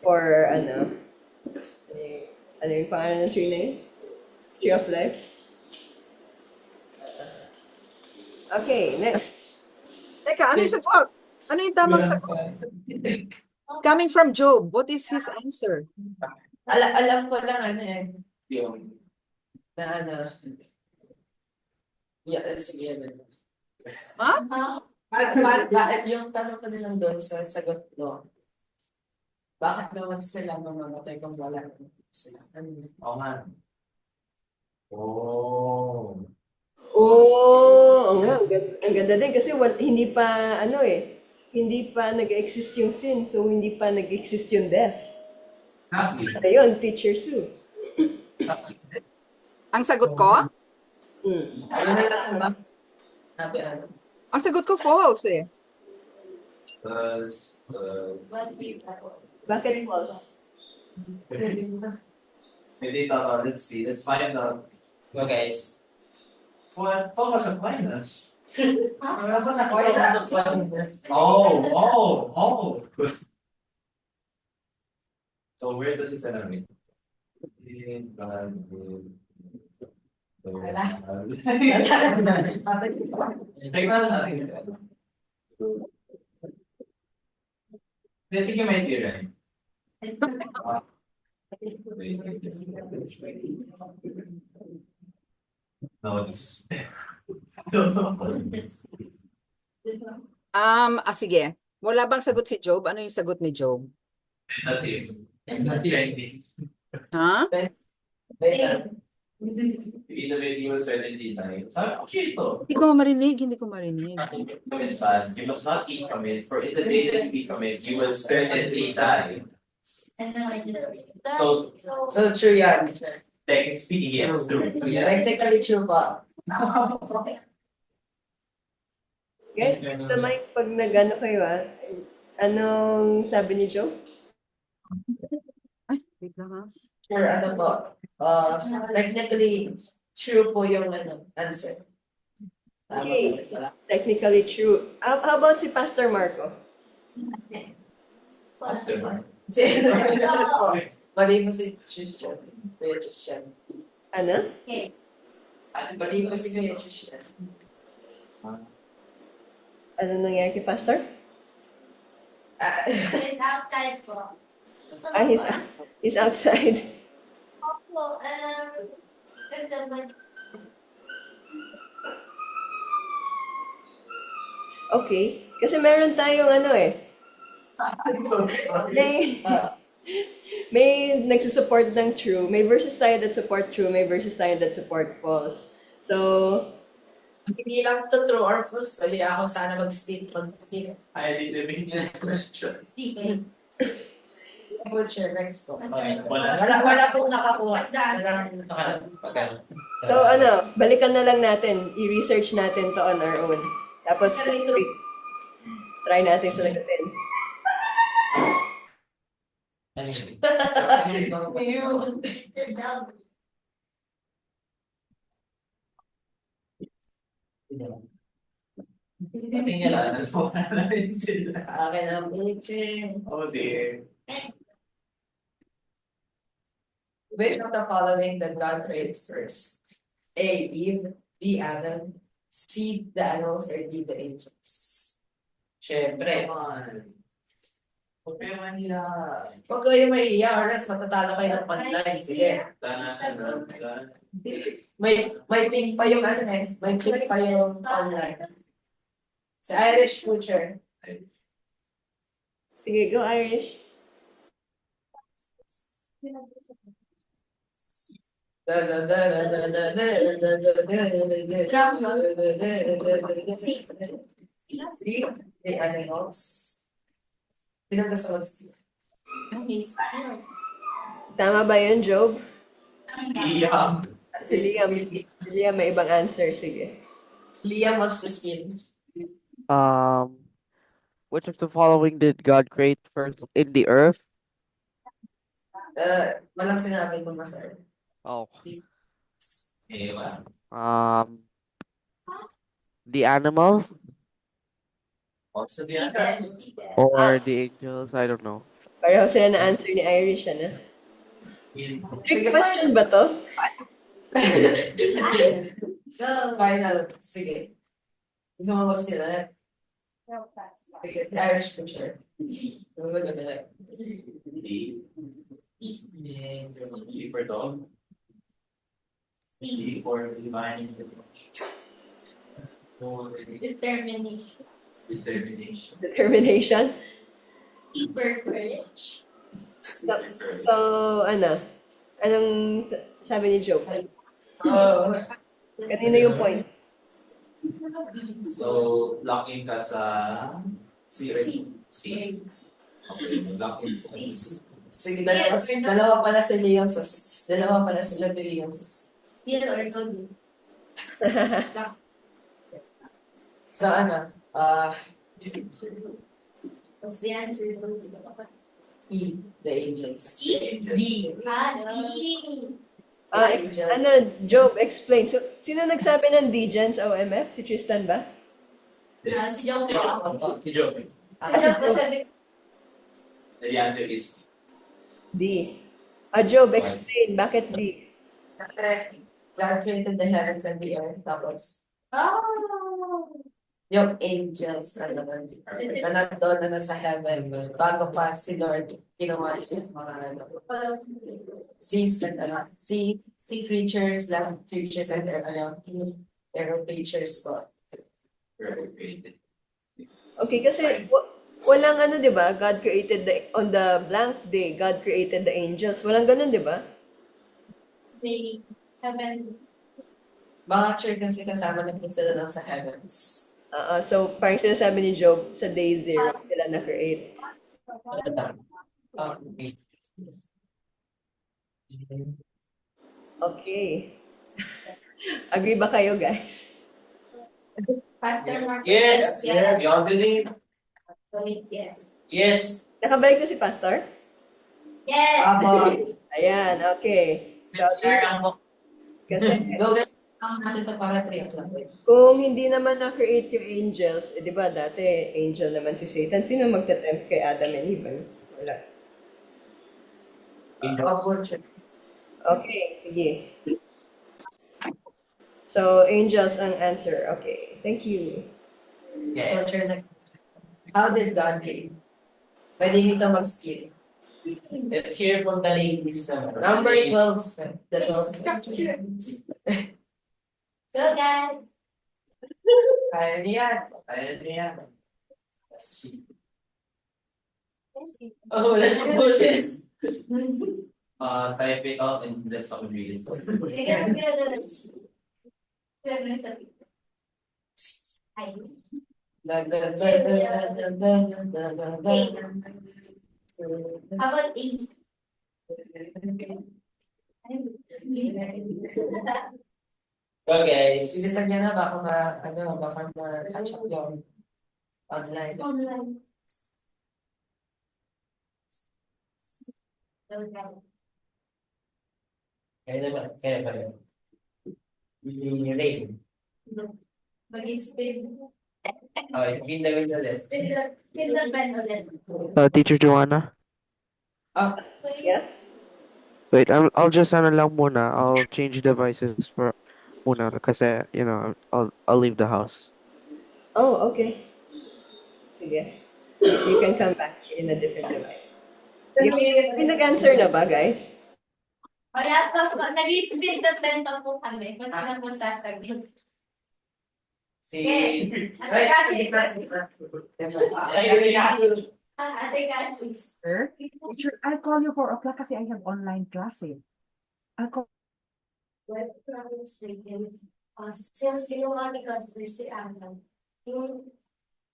for, ano yung pangalan ng tree na yun? Tree of life? Okay, next.
Teka, ano yung sagot? Ano yung tamang sagot? Coming from Job, what is his answer?
Alam ko lang ano eh. Na ano. Yeah, sige.
Ha?
Yung tanong ko nilang doon sa sagot mo, bakit naman sila mamamatay kung wala ng
Oo nga. Oh.
Oh, ang ganda din kasi hindi pa hindi pa nag-exist yung sin, so hindi pa nag-exist yung death. Ayun, Teacher Sue.
Ang sagot ko?
Ano na lang ba? Sabi ano?
Ang sagot ko false eh.
Bakit false?
Maybe let's see. Let's find out.
Go guys.
What? Oh, was Aquinas.
Wala pa sa Aquinas.
Oh. So where does it end? Tingnan natin. I think you might be right. No, this.
Sige. Wala bang sagot si Job? Ano yung sagot ni Job?
Native. Native.
Ha?
Individual certainty time. Sabi ko, shit to.
Hindi ko marinig.
You must not eat from it, for in the day that you eat from it, you will certainly die.
And then I just.
So-
So true yan.
Technically speaking, yes, true.
Technically true ba?
Guys, use the mic pag nag-ano kayo Anong sabi ni Joe?
Ay, wait lang ha.
Or ano po? Technically true po yung answer. Tama
Okay.
po pala.
Technically true. How about si Pastor Marco?
Master man.
Mali mo si Christian. Kuya Christian.
Ano?
Mali mo si Kuya Christian.
Ano nangyari kay Pastor?
It's outside po.
He's outside.
Opo,
Okay. Kasi meron tayong
I'm so sorry.
may nagsusupport ng true. May verses tayo that support true. May verses tayo that support false. So,
Hindi lang to true or false. Pwede ako sana mag-state.
I didn't make the question.
Butcher, next po.
Okay, wala.
Wala pong nakakuha.
What's the answer?
so balikan na lang natin. I-research natin to on our own. Tapos, next week, try natin sagutin.
Tingnan lang, wala rin sila.
Akin ang butcher.
Oh dear.
Which of the following did God create first? A. Eve. B. Adam. C. The animals or D. The angels?
Siyempre. Huwag kayo manila.
Huwag kayo maiiyak or else matatalo kayo ng punchline. Sige. May pink pa yung may pink pa yung online. Sa Irish Butcher.
Sige, go Irish.
See? May animals. Sino gusto mag-see?
Tama ba yun, Job?
Liam.
Si Liam may ibang answer. Sige.
Liam wants to skin.
Which of the following did God create first in the earth?
Walang sinabi kung nasa earth.
Oh.
Ewan.
The animals
Also the
or the angels? I don't know.
Pareho sila na answer ni Irish, Trick question ba to?
Final. Sige. Gusto mo mag-sila? Sige, si Irish Butcher. Ano ba nila?
D for dog. D for divine intervention. Determination.
Determination?
Hyper courage.
So, anong sabi ni Job?
Oh.
Kanina yung point.
So, lock-in ka sa C. Okay, lock-in sa C.
Sige, dalawa pala si Liam sa dalawa pala sila ni Liam sa
Feel or no.
So
What's the answer?
E, the angels.
D.
Job, explain. So, sino nagsabi ng D-Gens OMF? Si Tristan ba?
Si Joe po.
Si Joe. The answer is
D. Job, explain. Bakit D?
God created the heavens and the earth. Tapos, yung angels na naman. Na nandoon na nasa heaven. Bago pa si Lord, ginawa yung mga seas and sea creatures, land creatures, and air creatures po.
Okay, kasi walang di ba? God created on the blank day, God created the angels. Walang ganun, di ba?
Heaven.
Mga church kasi kasama na po sila lang sa heavens.
So, parang sinasabi ni Job, sa day 0 sila na-create.
Wait.
Okay. Agree ba kayo, guys?
Pastor Mark.
Yes, yeah, you all believe?
Yes.
Yes.
Nakabalik na si Pastor?
Yes.
Ayan, okay. So, kasi
Go get ang natin to para 3 o'clock.
kung hindi naman na-create yung angels, di ba dati angel naman si Satan, sino magtatempt kay Adam and Eve? Ano? Wala. Okay, sige. So, angels ang answer. Okay, thank you.
Culture. How did God create? Pwede dito mag-skip.
Let's hear from the ladies naman.
Number 12. The 12.
Structure. Go, guys.
Kaya niyan. Kaya niyan.
Oh, wala siyang boses.
Type it out and then someone read it.
Ay. How about age?
Go guys.
Bilisan niya na baka ma-catch up yung online.
Online.
Kaya naman, kaya pa rin. Rain.
Mag-spin.
Okay, spin the wheel ulit.
Spin the pen ulit.
Teacher Joanna.
Yes?
Wait, I'll just ano lang muna. I'll change devices for muna kasi I'll leave the house.
Oh, okay. Sige. You can come back in a different device. Sige, may nag-answer na ba, guys?
Wala pa po. Nag-spin the pen pa po kami. Kung sino po sasagot.
Si...
Ate Kashi.
Sir? Teacher, I'll call you 4 o'clock kasi I have online class eh. I'll call.
Since ginawa ni God for si Adam, yung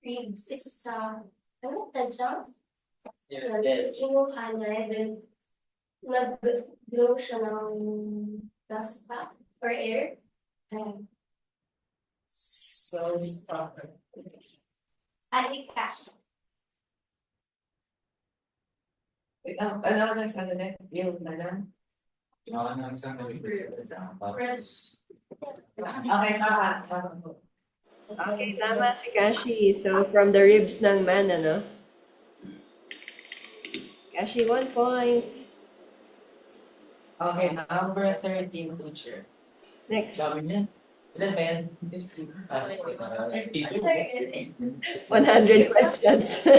ribs is sa, ano, tadya?
Yes.
Kinuha niya, then nag-blow siya ng dust back or air. And
So, proper.
alika.
Wait, ano na sa na? Yung na? Okay, tama po.
Okay, tama si Kashi. So, from the ribs ng man, ano? Kashi, 1 point.
Okay, number 13, teacher.
Next.
Sabi niya. Ilan ba yan?
100 questions.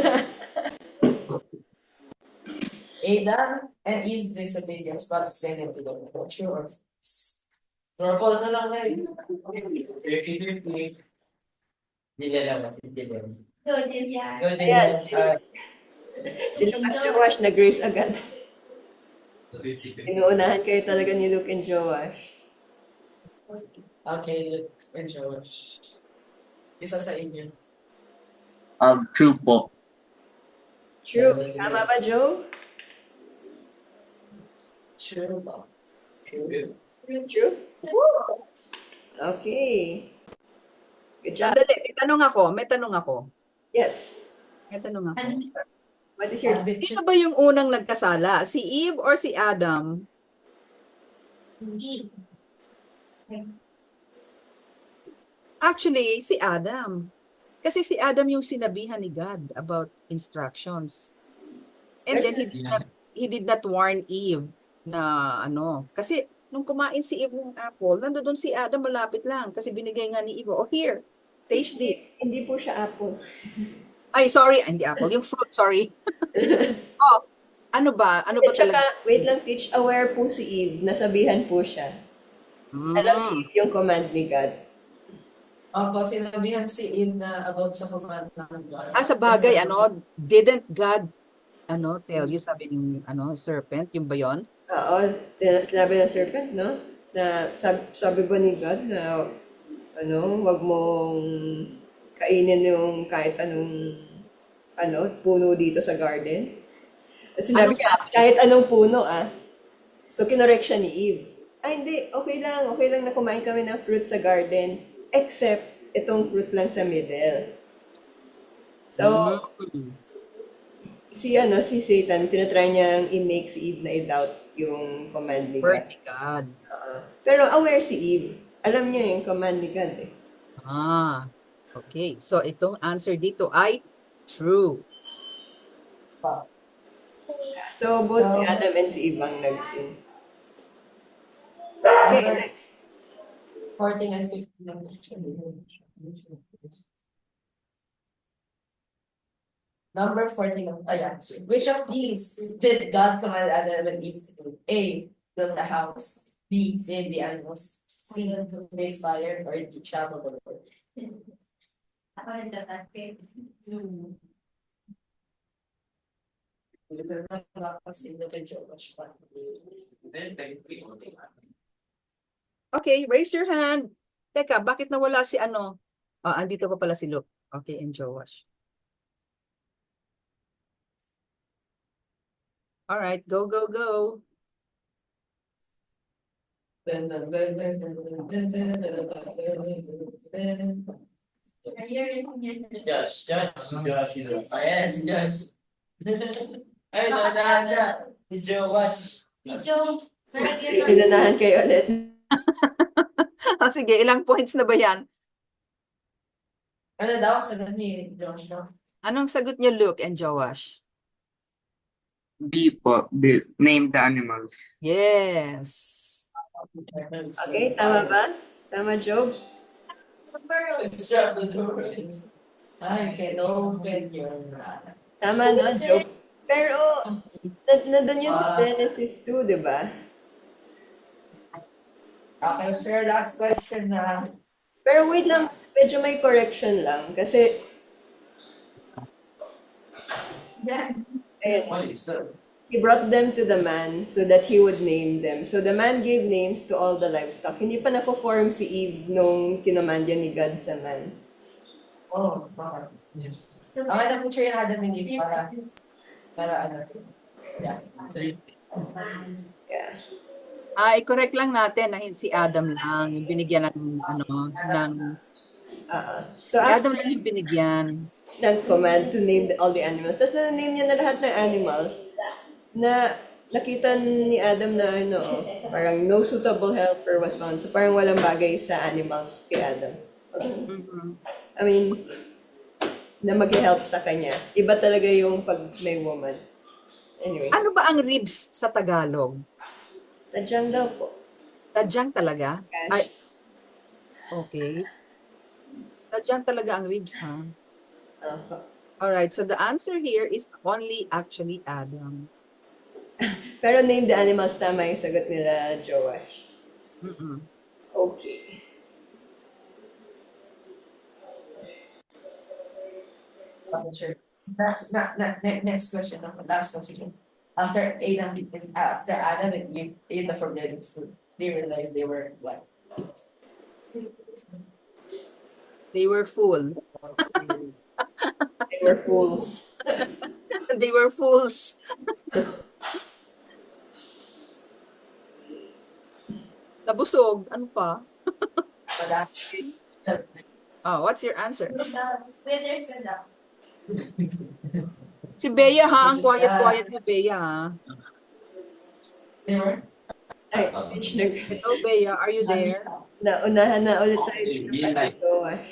Adam and Eve's disobedience brought sin into the world. True or false?
Normal na lang ngayon. 50-50. Hindi na lang. Hindi lang.
Go, Jillian.
Go,
Ayan,
Jillian.
si Luke at Joash nag-race agad. Inuunahan kayo talaga ni Luke and Joash.
Okay, Luke and Josh. Isa sa inyo.
True po.
True. Tama ba, Joe?
True ba?
True? Okay. Good job.
Sandali, may tanong ako.
Yes.
May tanong ako.
What is your...
Sino ba yung unang nagkasala? Si Eve or si Adam?
Eve.
Actually, si Adam. Kasi si Adam yung sinabihan ni God about instructions. And then he did not warn Eve na kasi nung kumain si Eve ng apple, nandoon si Adam malapit lang kasi binigay nga ni Eve, oh here, taste this.
Hindi po siya apple.
Ay, sorry, hindi apple, yung fruit, sorry. Oh, ano ba talaga?
Wait lang, teach, aware po si Eve, nasabihan po siya. Alam ni Eve yung command ni God.
Opo, sinabihan si Eve na about sa command ng God.
Sa bagay, didn't God, tell you, sabi ng, serpent, yung ba yun?
Oo, sinabi ng serpent, no? Na sabi ba ni God na, wag mong kainin yung kahit anong, puno dito sa garden? Sinabi niya, kahit anong puno So, kinorek siya ni Eve. Hindi, okay lang na kumain kami ng fruit sa garden, except itong fruit lang sa middle. So, si Satan, tinatry niyang i-make si Eve na i-doubt yung command ni
Word
God.
ni God.
Pero aware si Eve. Alam niya yung command ni God eh.
Okay. So, itong answer dito ay true.
So, both si Adam and si Eve ang nag-sin. Okay, next.
14 and 15. Number 14. Which of these did God command Adam and Eve to do? A. Build a house. B. Name the animals. C. Make fire. Or D. Travel the world.
Ako nagsasabi.
Ito na kasi na kay Josh.
Then, technically, okay.
Okay, raise your hand. Teka, bakit nawala si ano? Andito pa pala si Luke. Okay, and Joash. All right, go, go, go.
Josh.
Josh,
Ayan, si Josh. Ay, nada. Si Josh.
Medyo,
Inunahan kayo ulit.
Sige, ilang points na ba yan?
Ano daw sa ni Josh?
Anong sagot niyo, Luke and Joash?
B po. B. Name the animals.
Yes.
Okay, tama ba? Tama, Job?
Let's shut the door.
I can open your mouth.
Tama, no, Job? Pero, nandun yun sa Genesis 2, di ba?
Okay, sir, last question na.
Pero wait lang, medyo may correction lang. Kasi, ayun,
What is that?
he brought them to the man so that he would name them. So the man gave names to all the livestock. Hindi pa na-form si Eve nung kinamandya ni God sa man.
Oh, okay. Okay na picture yung Adam and Eve para ano. Yeah.
Yeah.
I-correct lang natin na si Adam lang yung binigyan ng
So
si Adam lang yung binigyan.
ng command to name all the animals. Tapos na-name niya na lahat ng animals na nakita ni Adam na parang no suitable helper was found. So parang walang bagay sa animals kay Adam. I mean, na mag-help sa kanya. Iba talaga yung pag may woman. Anyway,
Ano ba ang ribs sa Tagalog?
tadyang daw po.
Tadyang talaga?
Cash.
Ay, okay. Tadyang talaga ang ribs, ha? Alright, so the answer here is only actually Adam.
Pero name the animals, tama yung sagot nila, Joash. Okay.
Sure. Next question. Last question. After Adam and Eve ate the forbidden fruit, they realized they were what?
They were full.
They were fools.
They were fools. Nabusog. Ano pa? What's your answer?
Withers na daw.
Si Bea, ha? Ang quiet-quiet ni Bea, ha?
They were?
Ay, Mitch,
Hello, Bea. Are you there?
naunahan na ulit tayo dito kay Joash.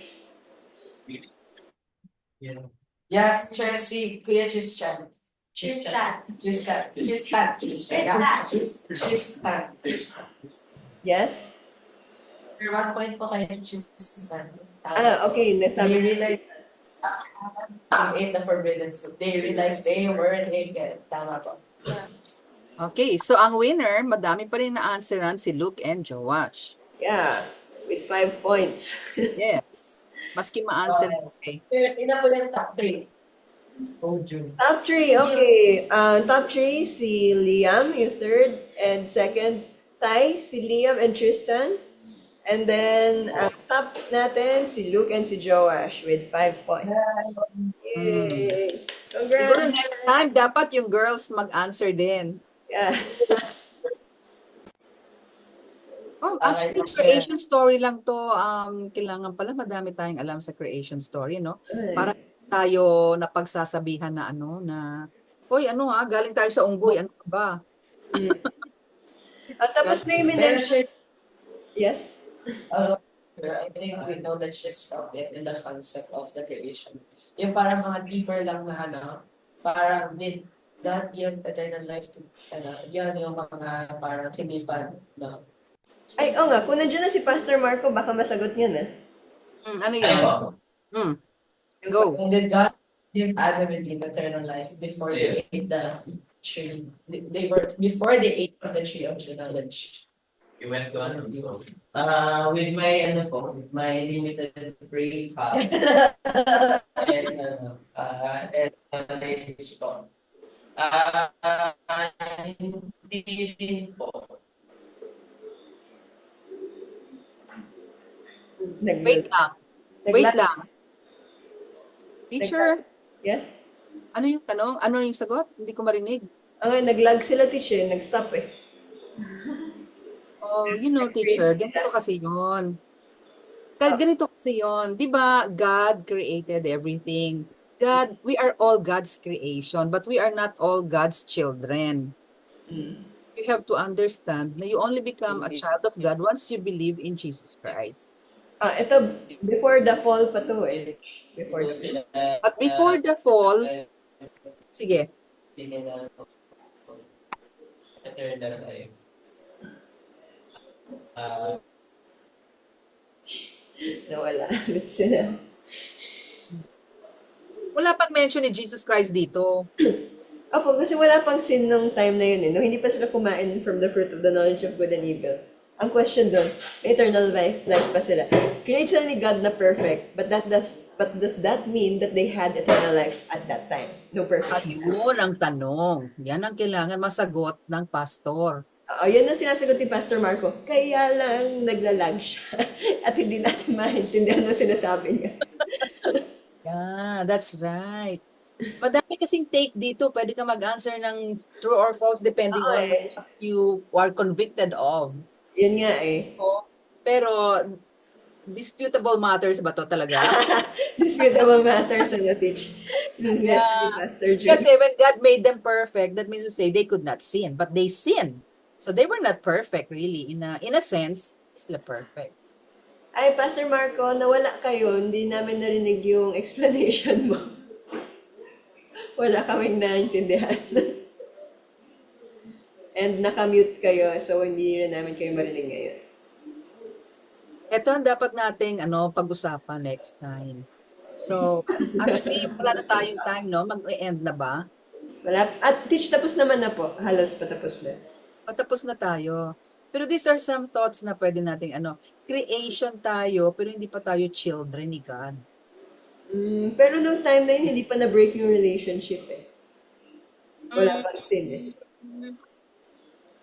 Yes, Chelsea, Kuya Chischan.
Chiscan.
Yes?
For 1 point po kayo Chiscan.
Okay.
They
Nasabi
realized they ate the forbidden fruit. They realized they were naked. Tama po.
Okay, so ang winner, madami pa rin na-answeran si Luke and Joash.
Yeah, with 5 points.
Yes. Maski ma-answer. Okay.
Ina po yung top 3.
Top 3, okay. Top 3, si Liam, yung third. And second, Ty, si Liam and Tristan. And then, top natin, si Luke and si Joash with 5 points. Yay!
Siguro
Congrats!
next time, dapat yung girls mag-answer din.
Yeah.
Oh,
Okay,
actually, creation story lang to. Kailangan pala madami tayong alam sa creation story, no? Para tayo napagsasabihan na hoy, galing tayo sa unggoy, ano ka ba?
At tapos may
Pero
minention, yes?
I think we know the gist of it in the concept of the creation. Yung parang mga deeper lang na parang did God give eternal life to, yan yung mga parang kinipan, no?
Ay, oo nga, kung nandiyan na si Pastor Marco, baka masagot niya na.
Ano
Ay,
yun?
po.
Go.
And did God give Adam and Eve eternal life before they ate the tree? Before they ate from the tree of the knowledge.
You went to ano, so.
With my limited brain power and knowledge po. Hindi din po.
Wait lang. Wait lang. Teacher,
Yes?
ano yung tanong? Ano yung sagot? Hindi ko marinig.
Nag-lag sila, teacher. Nag-stop eh.
Oh, teacher, ganito kasi yun. Ganito kasi yun. Di ba, God created everything. We are all God's creation, but we are not all God's children. You have to understand na you only become a child of God once you believe in Jesus Christ.
Ito, before the fall pa to eh. Before the fall.
But before the fall, sige.
Eternal life.
Nawala ulit sila.
Wala pang mention ni Jesus Christ dito.
Opo, kasi wala pang sin nung time na yun eh. Nung hindi pa sila kumain from the fruit of the knowledge of good and evil. Ang question doon, eternal life pa sila. Create sila ni God na perfect, but does that mean that they had eternal life at that time? No perfect.
Yun ang tanong. Yan ang kailangan masagot ng pastor.
Yan ang sinasagot ni Pastor Marco. Kaya lang naglalag siya at hindi natin maintindihan ang sinasabi niya.
Yeah, that's right. Madami kasing take dito. Pwede ka mag-answer ng true or false depending on what you are convicted of.
Yun nga eh.
Pero, disputable matters ba to talaga?
Disputable matters na teach. Yes, ni Pastor Jun.
Kasi when God made them perfect, that means to say they could not sin, but they sinned. So they were not perfect really. In a sense, sila perfect.
Ay, Pastor Marco, nawala kayo. Hindi namin narinig yung explanation mo. Wala kaming naintindihan. And nakamute kayo, so hindi rin namin kayo marinig ngayon.
Ito ang dapat nating pag-usapan next time. So, actually, wala na tayong time, no? Mag-end na ba?
Wala. At teach, tapos naman na po. Halos patapos na.
Patapos na tayo. Pero these are some thoughts na pwede nating creation tayo, pero hindi pa tayo children ni God.
Pero nung time na yun, hindi pa na-break yung relationship eh. Wala pang sin eh.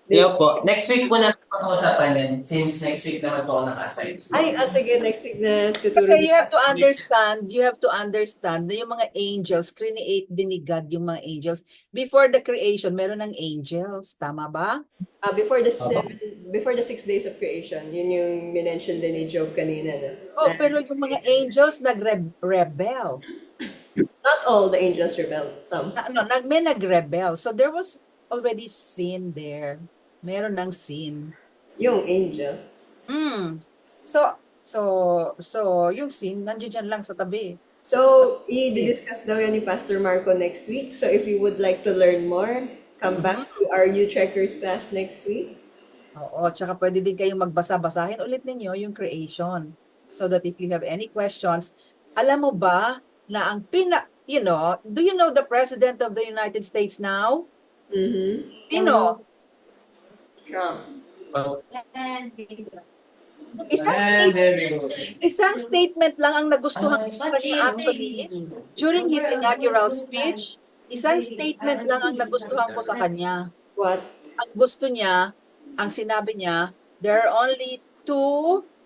Yo po. Next week po natin pag-uusapan yan. Since next week naman po ako naka-assign.
Ay, sige, next week na tuturo.
Kasi you have to understand na yung mga angels, create din ni God yung mga angels. Before the creation, meron ng angels. Tama ba?
Before the 6 days of creation, yun yung minention din ni Job kanina. No?
Pero yung mga angels nag-rebel.
Not all the angels rebelled, some.
May nag-rebel. So there was already sin there. Meron ng sin.
Yung angels.
So yung sin, nandiyan lang sa tabi.
So, i-discuss daw yan ni Pastor Marco next week. So, if you would like to learn more, come back to our U-Trekkers class next week.
Oo, tsaka pwede din kayong magbasa-basahin ulit ninyo yung creation. So that if you have any questions, alam mo ba na ang do you know the President of the United States now? Sino?
Trump.
Isang statement lang ang nagustuhan ko sa kanya actually. During his inaugural speech, isang statement lang ang nagustuhan ko sa kanya.
What?
Ang gusto niya, ang sinabi niya, there are only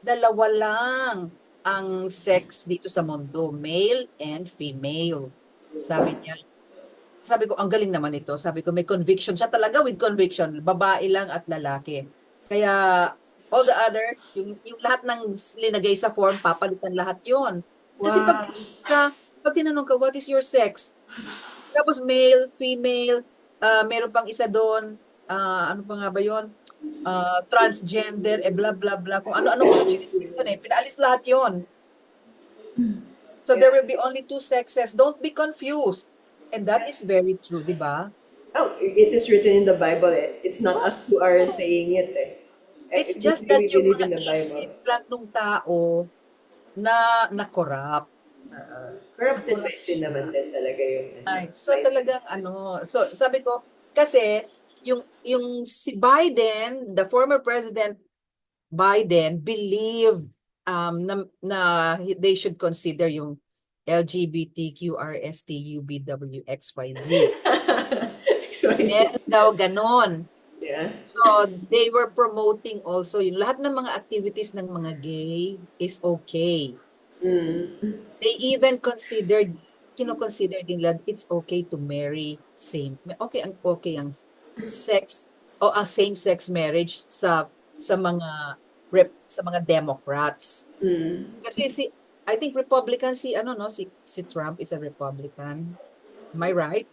dalawa lang ang sex dito sa mundo, male and female. Sabi niya. Sabi ko, ang galing naman ito. Sabi ko, may conviction. Siya talaga with conviction. Babae lang at lalaki. Kaya, all the others, yung lahat ng linagay sa form, papalitan lahat yon. Kasi
Wow.
pag tinanong ka, what is your sex? Tapos male, female, meron pang isa doon, ano pa nga ba yun? Transgender, blah, blah, blah. Kung ano-ano pa doon pinaalis lahat yon. So there will be only two sexes. Don't be confused. And that is very true, di ba?
Oh, it is written in the Bible. It's not us who are saying it.
It's
It's
just
we
that yung
believe in
mga
the Bible.
isip lang ng tao na corrupt.
Corrupted by sin naman din talaga yung
Right. So talagang so sabi ko kasi yung si Biden, the former president Biden believed na they should consider yung LGBTQRSTUVWXYZ. Meron daw ganon.
Yeah.
So they were promoting also yung lahat ng mga activities ng mga gay is okay. They even kino-consider din nila it's okay to marry okay ang sex o ang same-sex marriage sa mga Democrats. Kasi I think Republican si Trump is a Republican. Am I right?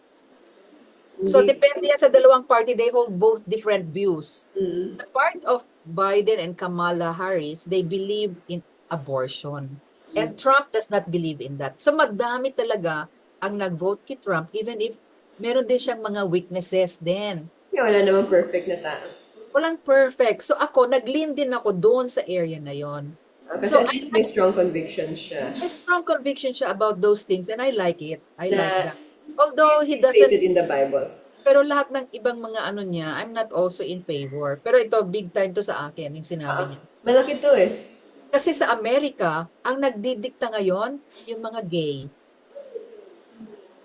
So depende yan sa dalawang party, they hold both different views. The part of Biden and Kamala Harris, they believe in abortion. And Trump does not believe in that. So madami talaga ang nag-vote kay Trump even if meron din siyang mga weaknesses din.
Wala namang perfect na tao.
Walang perfect. So ako, nag-lean din ako doon sa area na yon.
Kasi at least may strong conviction siya.
May strong conviction siya about those things and I like it. I like that. Although he doesn't
stated in the Bible.
Pero lahat ng ibang mga niya, I'm not also in favor. Pero ito, big time to sa akin, yung sinabi niya.
Malaki to
Kasi sa Amerika, ang nagdidikta ngayon, yung mga gay.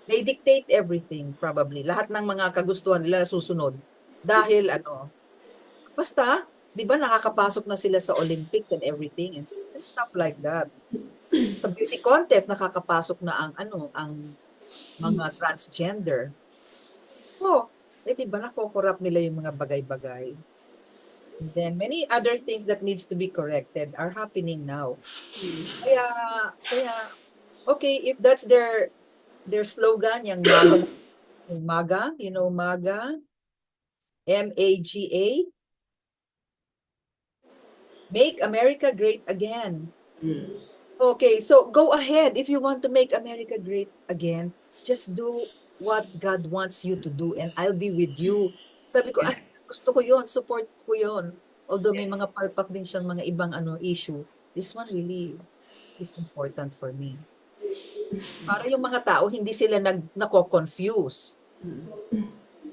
They dictate everything, probably. Lahat ng mga kagustuhan nila susunod. Dahil basta, di ba nakakapasok na sila sa Olympics and everything and stuff like that. Sa beauty contest, nakakapasok na ang mga transgender. Di ba nakokorrupt nila yung mga bagay-bagay. And then many other things that needs to be corrected are happening now. Kaya okay, if that's their slogan, yung MAGA, you know MAGA, MAGA, Make America Great Again. Okay, so go ahead. If you want to make America great again, just do what God wants you to do and I'll be with you. Sabi ko, gusto ko yon, support ko yon. Although may mga palpak din siyang mga ibang issue, this one really is important for me. Para yung mga tao, hindi sila nako-confuse.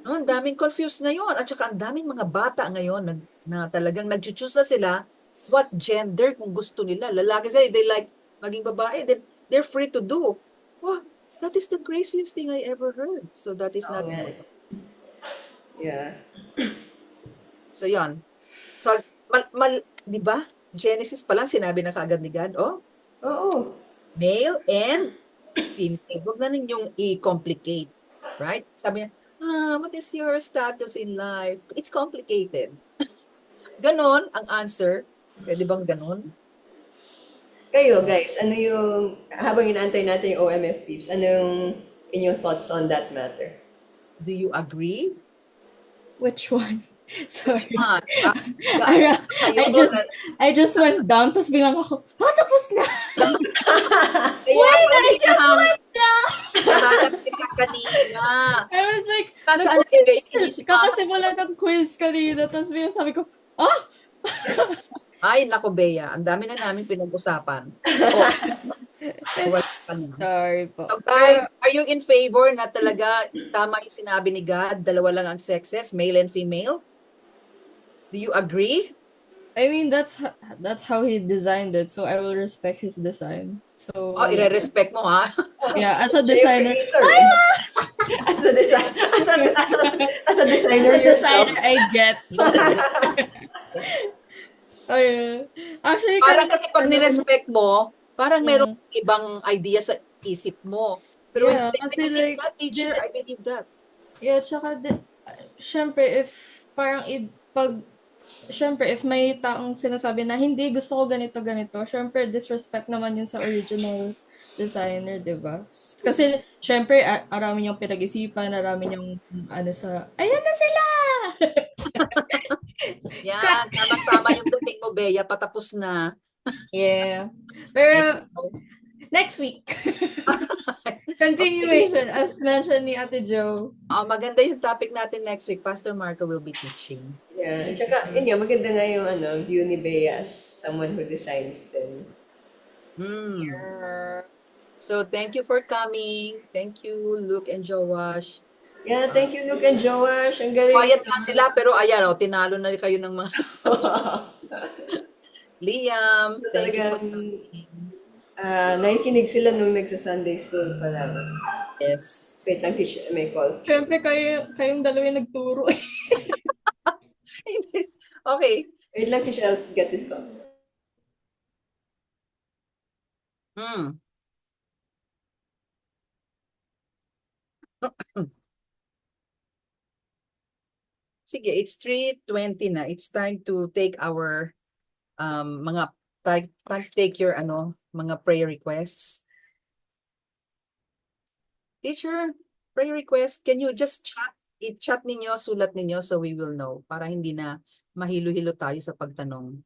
No, ang daming confused ngayon. At saka ang daming mga bata ngayon na talagang nag-choose na sila what gender kung gusto nila. Lalaki sila, they like maging babae, then they're free to do. Wow, that is the craziest thing I ever heard. So that is not good.
Yeah.
So yan. So, di ba? Genesis pa lang sinabi na kaagad ni God,
Oo.
Male and female. Huwag na ninyong i-complicate. Right? Sabi niya, what is your status in life? It's complicated. Ganon ang answer. Pwede bang ganon?
Kayo, guys, habang inaantay natin yung OMF peeps, anong inyong thoughts on that matter?
Do you agree?
Which one? Sorry.
Kaya
I just went down, tapos biglang ako, tapos na!
kanina.
I was like,
Nasaan si Becky?
kakasimula ng quiz kanina, tapos biglang sabi ko,
Ay, nako, Bea. Ang dami na namin pinag-usapan.
Sorry po.
So, guys, are you in favor na talaga tama yung sinabi ni God, dalawa lang ang sexes, male and female? Do you agree?
I mean, that's how he designed it, so I will respect his design. So
ire-respect mo, ha?
Yeah, as a designer.
As a designer yourself.
I get. Actually,
parang kasi pag nirespect mo, parang merong ibang idea sa isip mo. Pero
Yeah,
I
kasi
believe
like,
that, teacher. I believe that.
yeah, tsaka, syempre, if parang, syempre, if may taong sinasabi na, hindi, gusto ko ganito, ganito, syempre, disrespect naman yun sa original designer, di ba? Kasi, syempre, arami niyang pinag-isipan, arami niyang, ayan na sila!
Yan, tama-tama yung dating mo, Bea. Patapos na.
Yeah.
Ikaw.
Pero, next week. Continuation, as mentioned ni Ate Jo.
Maganda yung topic natin next week. Pastor Marco will be teaching.
Yeah. Tsaka, yun nga, maganda nga yung view ni Bea as someone who designs them.
So, thank you for coming. Thank you, Luke and Joash.
Yeah, thank you, Luke and Joash. Ang galing.
Quiet lang sila, pero ayan, tinalo na kayo ng mga... Liam, thank you for coming.
Nakikinig sila nung nagsa-Sunday school pa lang.
Yes.
Wait lang, teacher, may call.
Syempre, kayong dalawa yung nagturo.
Okay.
Wait lang, teacher, I'll get this call.
Sige, it's 3:20 na. It's time to take our time to take your mga prayer requests. Teacher, prayer request, can you just i-chat ninyo, sulat ninyo so we will know para hindi na mahilo-hilo tayo sa pagtanong.